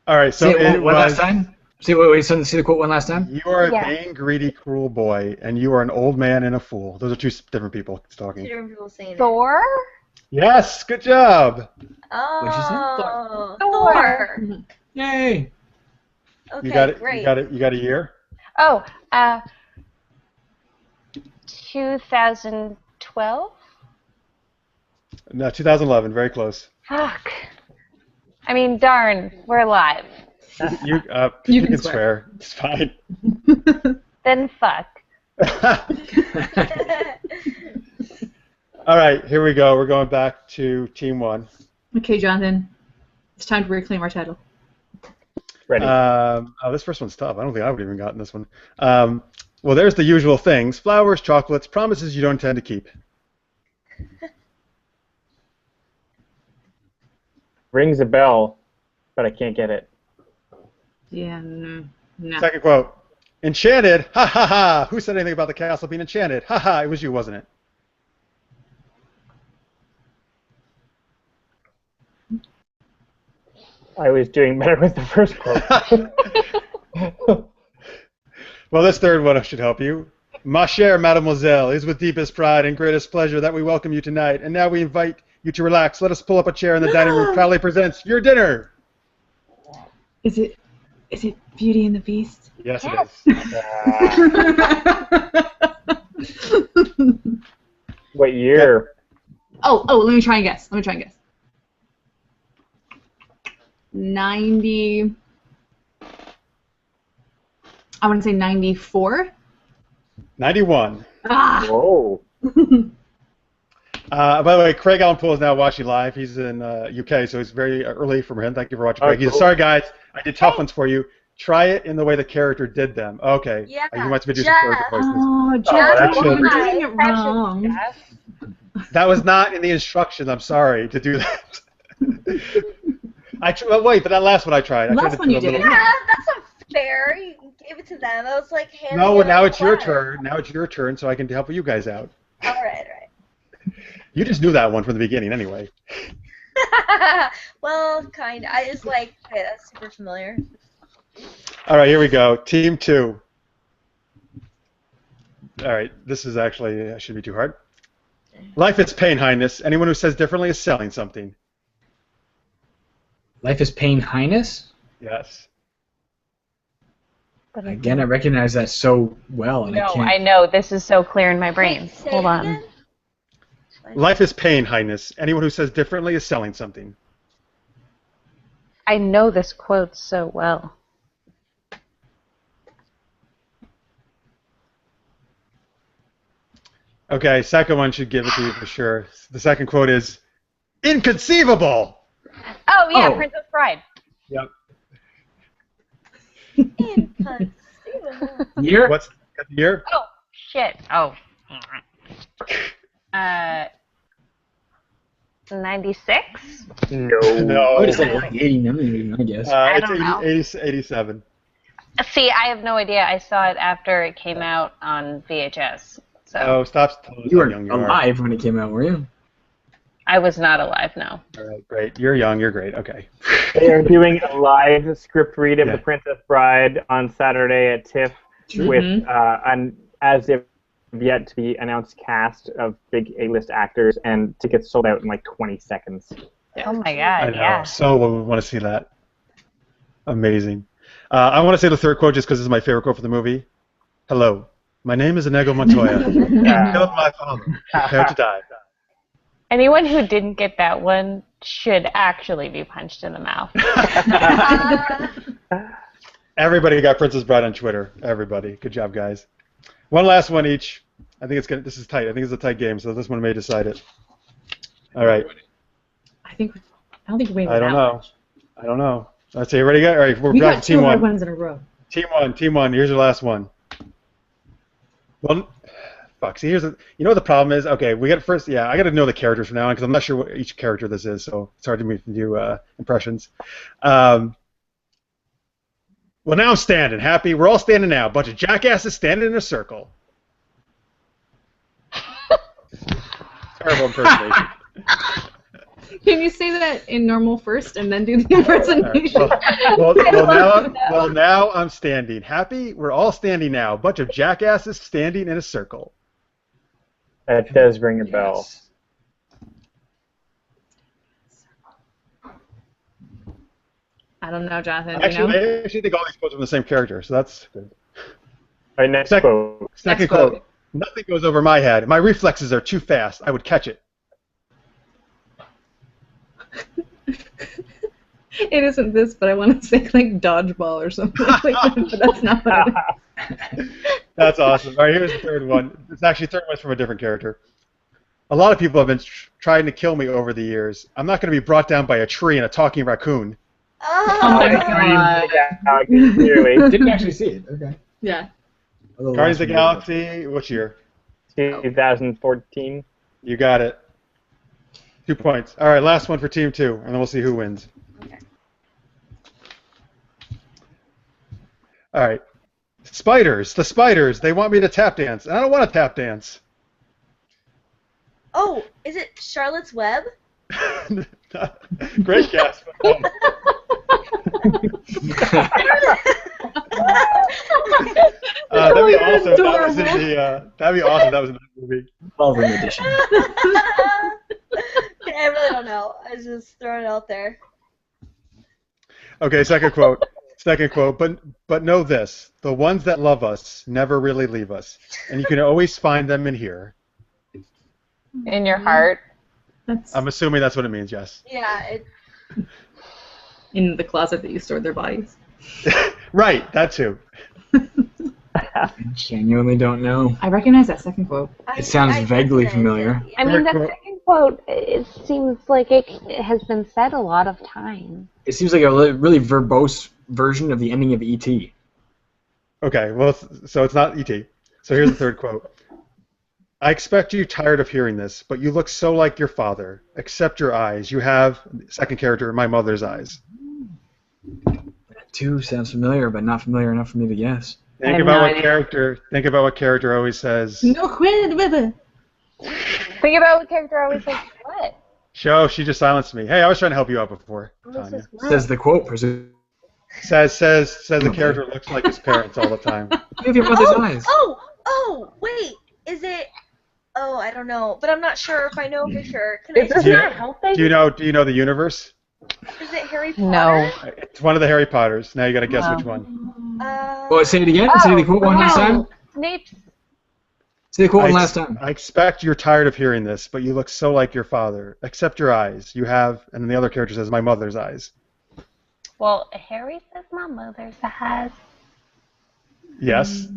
All right, so Say it it one was, last time? See the quote one last time? you are a Yeah. vain, greedy, cruel boy, and you are an old man and a fool. Those are two different people Two talking. different people saying it. Thor? Yes, good job. What'd you say? Oh, Thor. Thor. Yay! Okay, You got it. great. You got a year. Oh, 2012? No, 2011. Very close. Fuck. I mean, darn, we're alive. You You can can swear. swear. It's fine. Then fuck. All right, here we go. We're going back to Team 1. Okay, Jonathan. It's time to reclaim our title. ready. This first one's tough. I don't think I would have even gotten this one. Well, there's the usual things. Flowers, chocolates, promises you don't intend to keep. Rings a bell, but I can't get it. Yeah, no. Second quote. Enchanted? Ha ha ha! Who said anything about the castle being enchanted? Ha ha! It was you, wasn't it? I was doing better with the first quote. Well, this third one should help you. Ma chère mademoiselle, it is with deepest pride and greatest pleasure that we welcome you tonight, and now we invite you to relax. Let us pull up a chair in the dining room. Proudly presents your dinner. Is it Beauty and the Beast? Yes, Yes. it is. What year? Oh, let me try and guess. 90. I want to say 94. 91. Ah! Whoa. By the way, Craig Allen Poole is now watching live. He's in UK, so it's very early for him. Thank you for watching, Craig. He's Cool. sorry, guys. I did tough ones for you. Try it in the way the character did them. Okay. Yeah, He wants me to do some Jeff. character voices. Oh, that Jeff, should- you're doing it wrong. That was not in the instructions. I'm sorry to do that. Well, wait, but that last one I tried. I tried Last to one do you a little- did. Yeah, that's not fair. You gave it to them. I was like handing No, it now like it's your water. turn. Now it's your turn, so I can help you guys out. All right. You just knew that one from the beginning, anyway. Well, kind of. I just like, okay, that's super familiar. All right, here we go. Team 2. All right, this is actually shouldn't be too hard. Life is pain, highness. Anyone who says differently is selling something. Life is Pain Highness? Yes. Again, I recognize that so well, and No, I can't. I know. This is so clear in my brain. Wait, say Hold it on. again? Life is pain, highness. Anyone who says differently is selling something. I know this quote so well. Okay, second one should give it to you for sure. The second quote is, inconceivable! Oh, yeah, Oh. Princess Bride. Yep. Inconceivable. Year? What's the year? Oh, shit. Oh. 96? No. No. I would have said like 89, I guess. I It's don't know. 87. See, I have no idea. I saw it after it came out on VHS. So Oh, stop telling us You how were young you are. alive when it came out, were you? I was not alive, no. All right, great. You're young. You're great. Okay. They are doing a live script read of Yeah. The Princess Bride on Saturday at TIFF with an as if yet to be announced cast of big A-list actors, and tickets sold out in like 20 seconds. Oh my I god, know. yeah. So want to see that. Amazing. I want to say the third quote just because this is my favorite quote for the movie. Hello, my name is Inigo Montoya. I killed my father. Prepare to die. Anyone who didn't get that one should actually be punched in the mouth. Everybody got Princess Bride on Twitter. Everybody. Good job, guys. One last one each. I think it's gonna. This is tight. I think it's a tight game, so this one may decide it. All right. I don't think we. I don't know. I don't know. Let's see. You ready? All right. We're We back got to team two hard one. ones in a row. Team one. Here's your last one. Well, fuck. See, here's the. You know what the problem is? Okay, we got first. Yeah, I got to know the characters from now on because I'm not sure what each character this is, so it's hard to do impressions. Well, now I'm standing. Happy. We're all standing now. A bunch of jackasses standing in a circle. Terrible impersonation. Can you say that in normal first and then do the impersonation? Well, now I'm standing. Happy? We're all standing now. A bunch of jackasses standing in a circle. That does ring a bell. I don't know, Jonathan. Actually, you know? I actually think all these quotes are from the same character, so that's good. All right, next Second- quote. Second Next quote. quote. Nothing goes over my head. My reflexes are too fast. I would catch it. It isn't this, but I want to say like dodgeball or something like that, but that's not what it is. That's awesome. All right, here's the third one. It's actually third one's from a different character. A lot of people have been trying to kill me over the years. I'm not going to be brought down by a tree and a talking raccoon. Oh my god. Yeah, clearly. Didn't actually see it. Okay. Yeah. Guardians of the Galaxy, which year? 2014. You got it. 2 points. All right, last one for Team 2, and then we'll see who wins. All right. Spiders, the spiders, they want me to tap dance, and I don't want to tap dance. Oh, is it Charlotte's Web? Great guess. That'd be awesome. That was in the. That'd be awesome. That was in the movie. Evolving edition. I really don't know. I was just throwing it out there. Okay, second quote. Second quote. But know this: the ones that love us never really leave us, and you can always find them in here. In your heart. That's I'm assuming that's what it means. Yes. Yeah, in the closet that you stored their bodies. Right, that too. I genuinely don't know. I recognize that second quote. It sounds vaguely recognize familiar. it, I mean, that second quote, it seems like it has been said a lot of times. It seems like a really verbose version of the ending of E.T. Okay, well, so it's not E.T. So here's the third quote. I expect you're tired of hearing this, but you look so like your father. Except your eyes. You have, second character, my mother's eyes. That too sounds familiar, but not familiar enough for me to guess. Think about what character always says. No quid with it. Think about what character always says what? She just silenced me. Hey, I was trying to help you out before, Tanya. Says the quote, presume. Says the character looks like his parents all the time. You have your mother's eyes. Oh, wait. Is it... Oh, I don't know, but I'm not sure if I know for sure. Can Is I this just... not helping? Do you know the universe? Is it Harry Potter? No. It's one of the Harry Potters. Now you got to guess which one. Well, say it again. Say the quote one last time. Snape's. Say the quote one last time. I expect you're tired of hearing this, but you look so like your father. Except your eyes. You have, and then the other character says, my mother's eyes. Well, Harry says my mother's eyes. Yes.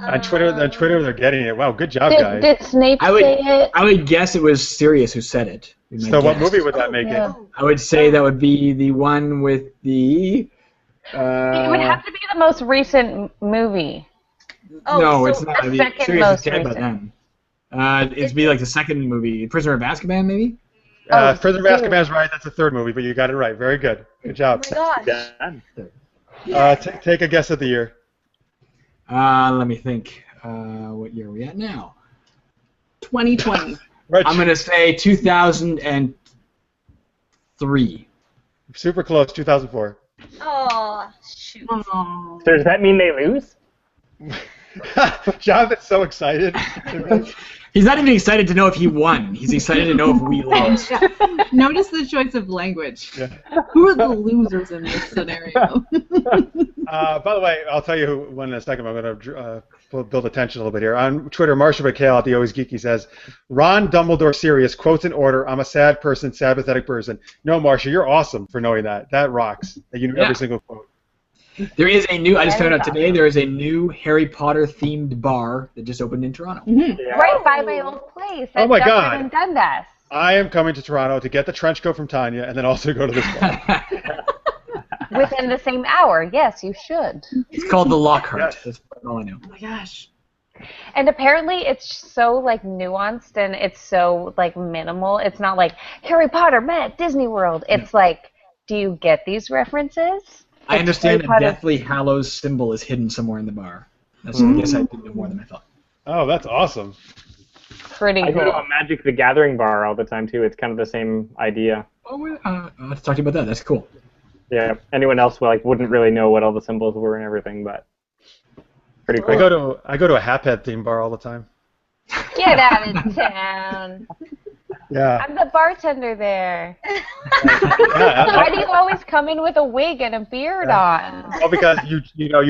On Twitter, they're getting it. Wow, good job, guys. Did Snape say it? I would guess it was Sirius who said it. So what movie would that make it? I would say that would be the one with the... It would have to be the most recent movie. No, it's not. The second Sirius most is dead by recent. then. It'd be like the second movie, Prisoner of Azkaban, maybe? Prisoner of Azkaban is right. That's the third movie, but you got it right. Very good. Good job. Oh my gosh. Take a guess at the year. Let me think. What year are we at now? 2020. Right. I'm going to say 2003. Super close, 2004. Oh, shoot. Oh. So does that mean they lose? Jonathan's so excited. He's not even excited to know if he won. He's excited to know if we lost. Yeah. Notice the choice of language. Yeah. Who are the losers in this scenario? By the way, I'll tell you who won in a second. I'm going to build attention a little bit here. On Twitter, Marsha McHale at the Always Geeky says, Ron Dumbledore Sirius quotes in order, I'm a sad person, sad pathetic person. No, Marsha, you're awesome for knowing that. That rocks. That you knew every single quote. There is a new, I just found out today, there is a new Harry Potter themed bar that just opened in Toronto. Mm-hmm. Yeah. Right by my old place. Oh my Dufferin God. and Dundas. I am coming to Toronto to get the trench coat from Tanya and then also go to this bar. Within the same hour. Yes, you should. It's called the Lockhart. Yes. That's all I know. Oh my gosh. And apparently it's so like nuanced and it's so like minimal. It's not like Harry Potter met at Disney World. It's like, do you get these references? I understand Harry that Potter. Deathly Hallows symbol is hidden somewhere in the bar. That's, I guess I did know more than I thought. Oh, that's awesome. Pretty I go to cool. a Magic the Gathering bar all the time too. It's kind of the same idea. Oh, I'll have to talk to you about that. That's cool. Yeah. Anyone else wouldn't really know what all the symbols were and everything, but pretty I cool. go to a Haphead theme bar all the time. Get out of town. Yeah. I'm the bartender there. Yeah, Why do you always come in with a wig and a beard on? well, because you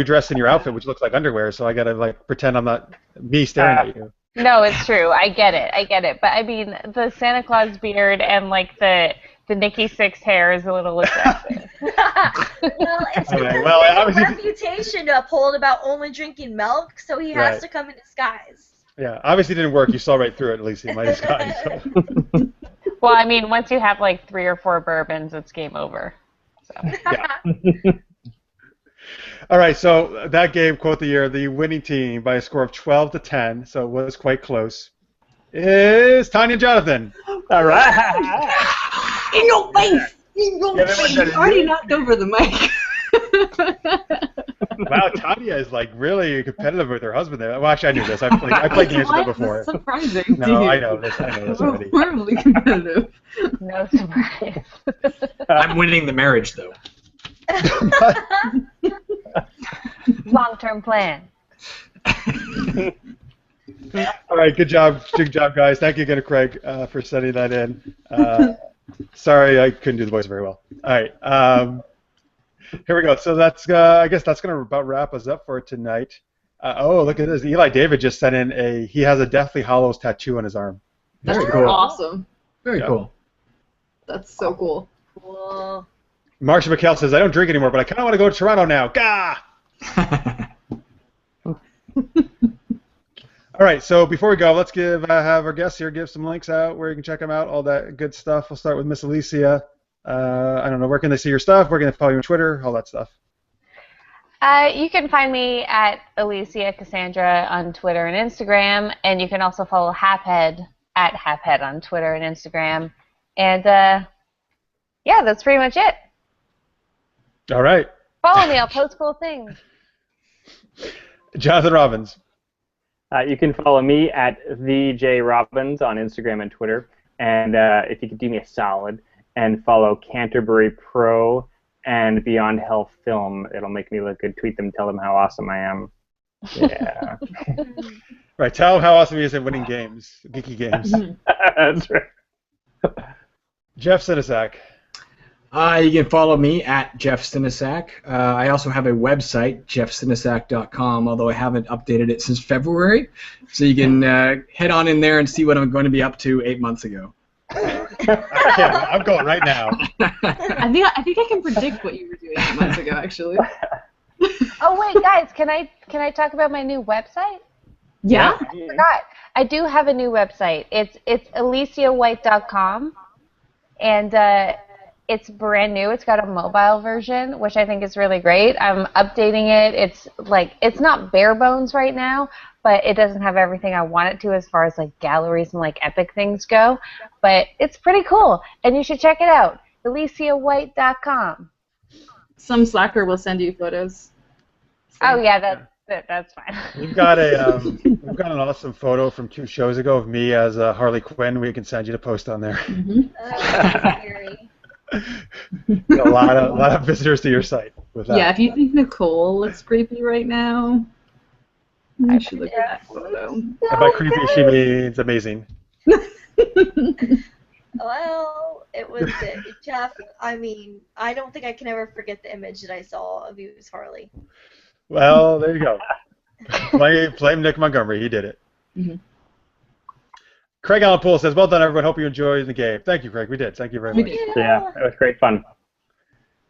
dress in your outfit, which looks like underwear, so I gotta like pretend I'm not me staring at you. No, it's true. I get it. But I mean, the Santa Claus beard and like the Nikki Sixx hair is a little excessive. Well, it's Okay, because well, he has a obviously- reputation to uphold about only drinking milk, so he has Right. to come in disguise. Yeah, obviously didn't work. You saw right through it, Elysia, my disguise. So. Well, I mean, once you have like 3 or 4 bourbons, it's game over. So. All right, so that game, quote of the year, the winning team by a score of 12-10, so it was quite close, is Tanya and Jonathan. All right. In your face! In your face! You already knocked over the mic. Wow, Tanya is like really competitive with her husband there. Well, actually, I knew this. I played games with her before. That's surprising. No, I know this already. Horribly competitive. No surprise. I'm winning the marriage, though. Long-term plan. All right, good job, guys. Thank you again to Craig for sending that in. Sorry, I couldn't do the voice very well. All right, here we go. So that's I guess that's gonna about wrap us up for tonight. Oh, look at this! Eli David just sent in he has a Deathly Hallows tattoo on his arm. That's Very cool. awesome. Very Yeah. cool. That's so cool. Cool. Marcia McHale says, I don't drink anymore, but I kind of want to go to Toronto now. Gah! All right, so before we go, let's have our guests here give some links out where you can check them out, all that good stuff. We'll start with Miss Elysia. I don't know, where can they see your stuff? Where can they follow you on Twitter? All that stuff. You can find me at Elysia Cassandra on Twitter and Instagram, and you can also follow Haphead at Haphead on Twitter and Instagram. And yeah, that's pretty much it. All right. Follow me, I'll post cool things. Jonathan Robbins. You can follow me at @TheJRobbins on Instagram and Twitter. And if you could do me a solid and follow Canterbury Pro and Beyond Health Film, it'll make me look good. Tweet them, tell them how awesome I am. Yeah. Right, tell them how awesome he is at winning games, geeky games. That's right. Jeff Sinasac. You can follow me at Jeff Sinasac. I also have a website, jeffsinasac.com, although I haven't updated it since February. So you can head on in there and see what I'm going to be up to 8 months ago. I'm going right now. I think I can predict what you were doing 8 months ago, actually. Oh wait, guys, can I talk about my new website? Yeah? I forgot. I do have a new website. It's ElysiaWhite.com, and it's brand new. It's got a mobile version, which I think is really great. I'm updating it. It's not bare bones right now, but it doesn't have everything I want it to as far as like galleries and like epic things go. But it's pretty cool, and you should check it out. ElysiaWhite.com. Some slacker will send you photos. Oh yeah, that's fine. We've got an awesome photo from 2 shows ago of me as Harley Quinn. We can send you to post on there. Scary. A lot of visitors to your site with that. Yeah, if you think Nicole looks creepy right now, you should look at that photo. And by creepy, she means amazing. Well, it was Jeff. I mean, I don't think I can ever forget the image that I saw of you as Harley. Well, there you go. Blame Nick Montgomery. He did it. Mm-hmm. Craig Allen Poole says, well done, everyone. Hope you enjoyed the game. Thank you, Craig. We did. Thank you very much. Yeah, it was great fun.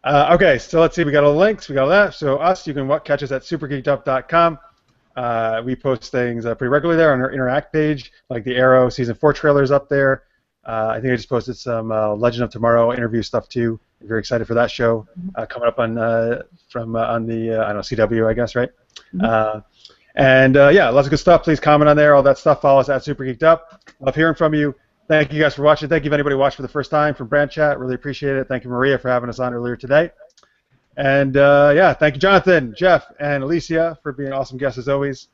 Okay, so let's see. We got all the links. We got all that. So you can catch us at supergeekedup.com. We post things pretty regularly there on our Interact page, like the Arrow Season 4 trailers up there. I think I just posted some Legend of Tomorrow interview stuff, too. I'm very excited for that show coming up on the CW, I guess, right? Mm-hmm. Yeah, lots of good stuff. Please comment on there, all that stuff. Follow us at Super Geeked Up. Love hearing from you. Thank you guys for watching. Thank you if anybody watched for the first time from Brand Chat. Really appreciate it. Thank you, Maria, for having us on earlier today. And thank you, Jonathan, Jeff, and Elysia for being awesome guests as always.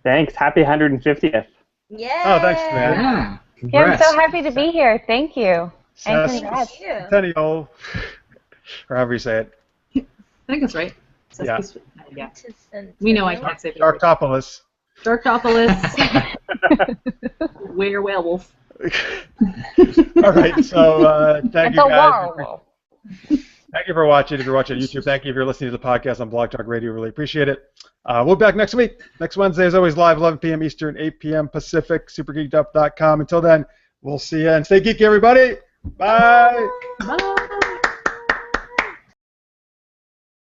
Thanks. Happy 150th. Yeah. Oh, thanks, man. Yeah. Yeah, I'm Congrats. so happy to be here. Thank you. And congrats. Centennial, or however you say it. I think that's right. Yeah. Yeah. We know I can't say it. Sharktopus. Sharktopus. We're WhaleWolf. All right, so thank It's you a guys. werewolf. Thank you for watching. If you're watching on YouTube, thank you. If you're listening to the podcast on Blog Talk Radio, really appreciate it. We'll be back next week. Next Wednesday, as always, live 11 p.m. Eastern, 8 p.m. Pacific, supergeekedup.com. Until then, we'll see you, and stay geeky, everybody. Bye. Bye.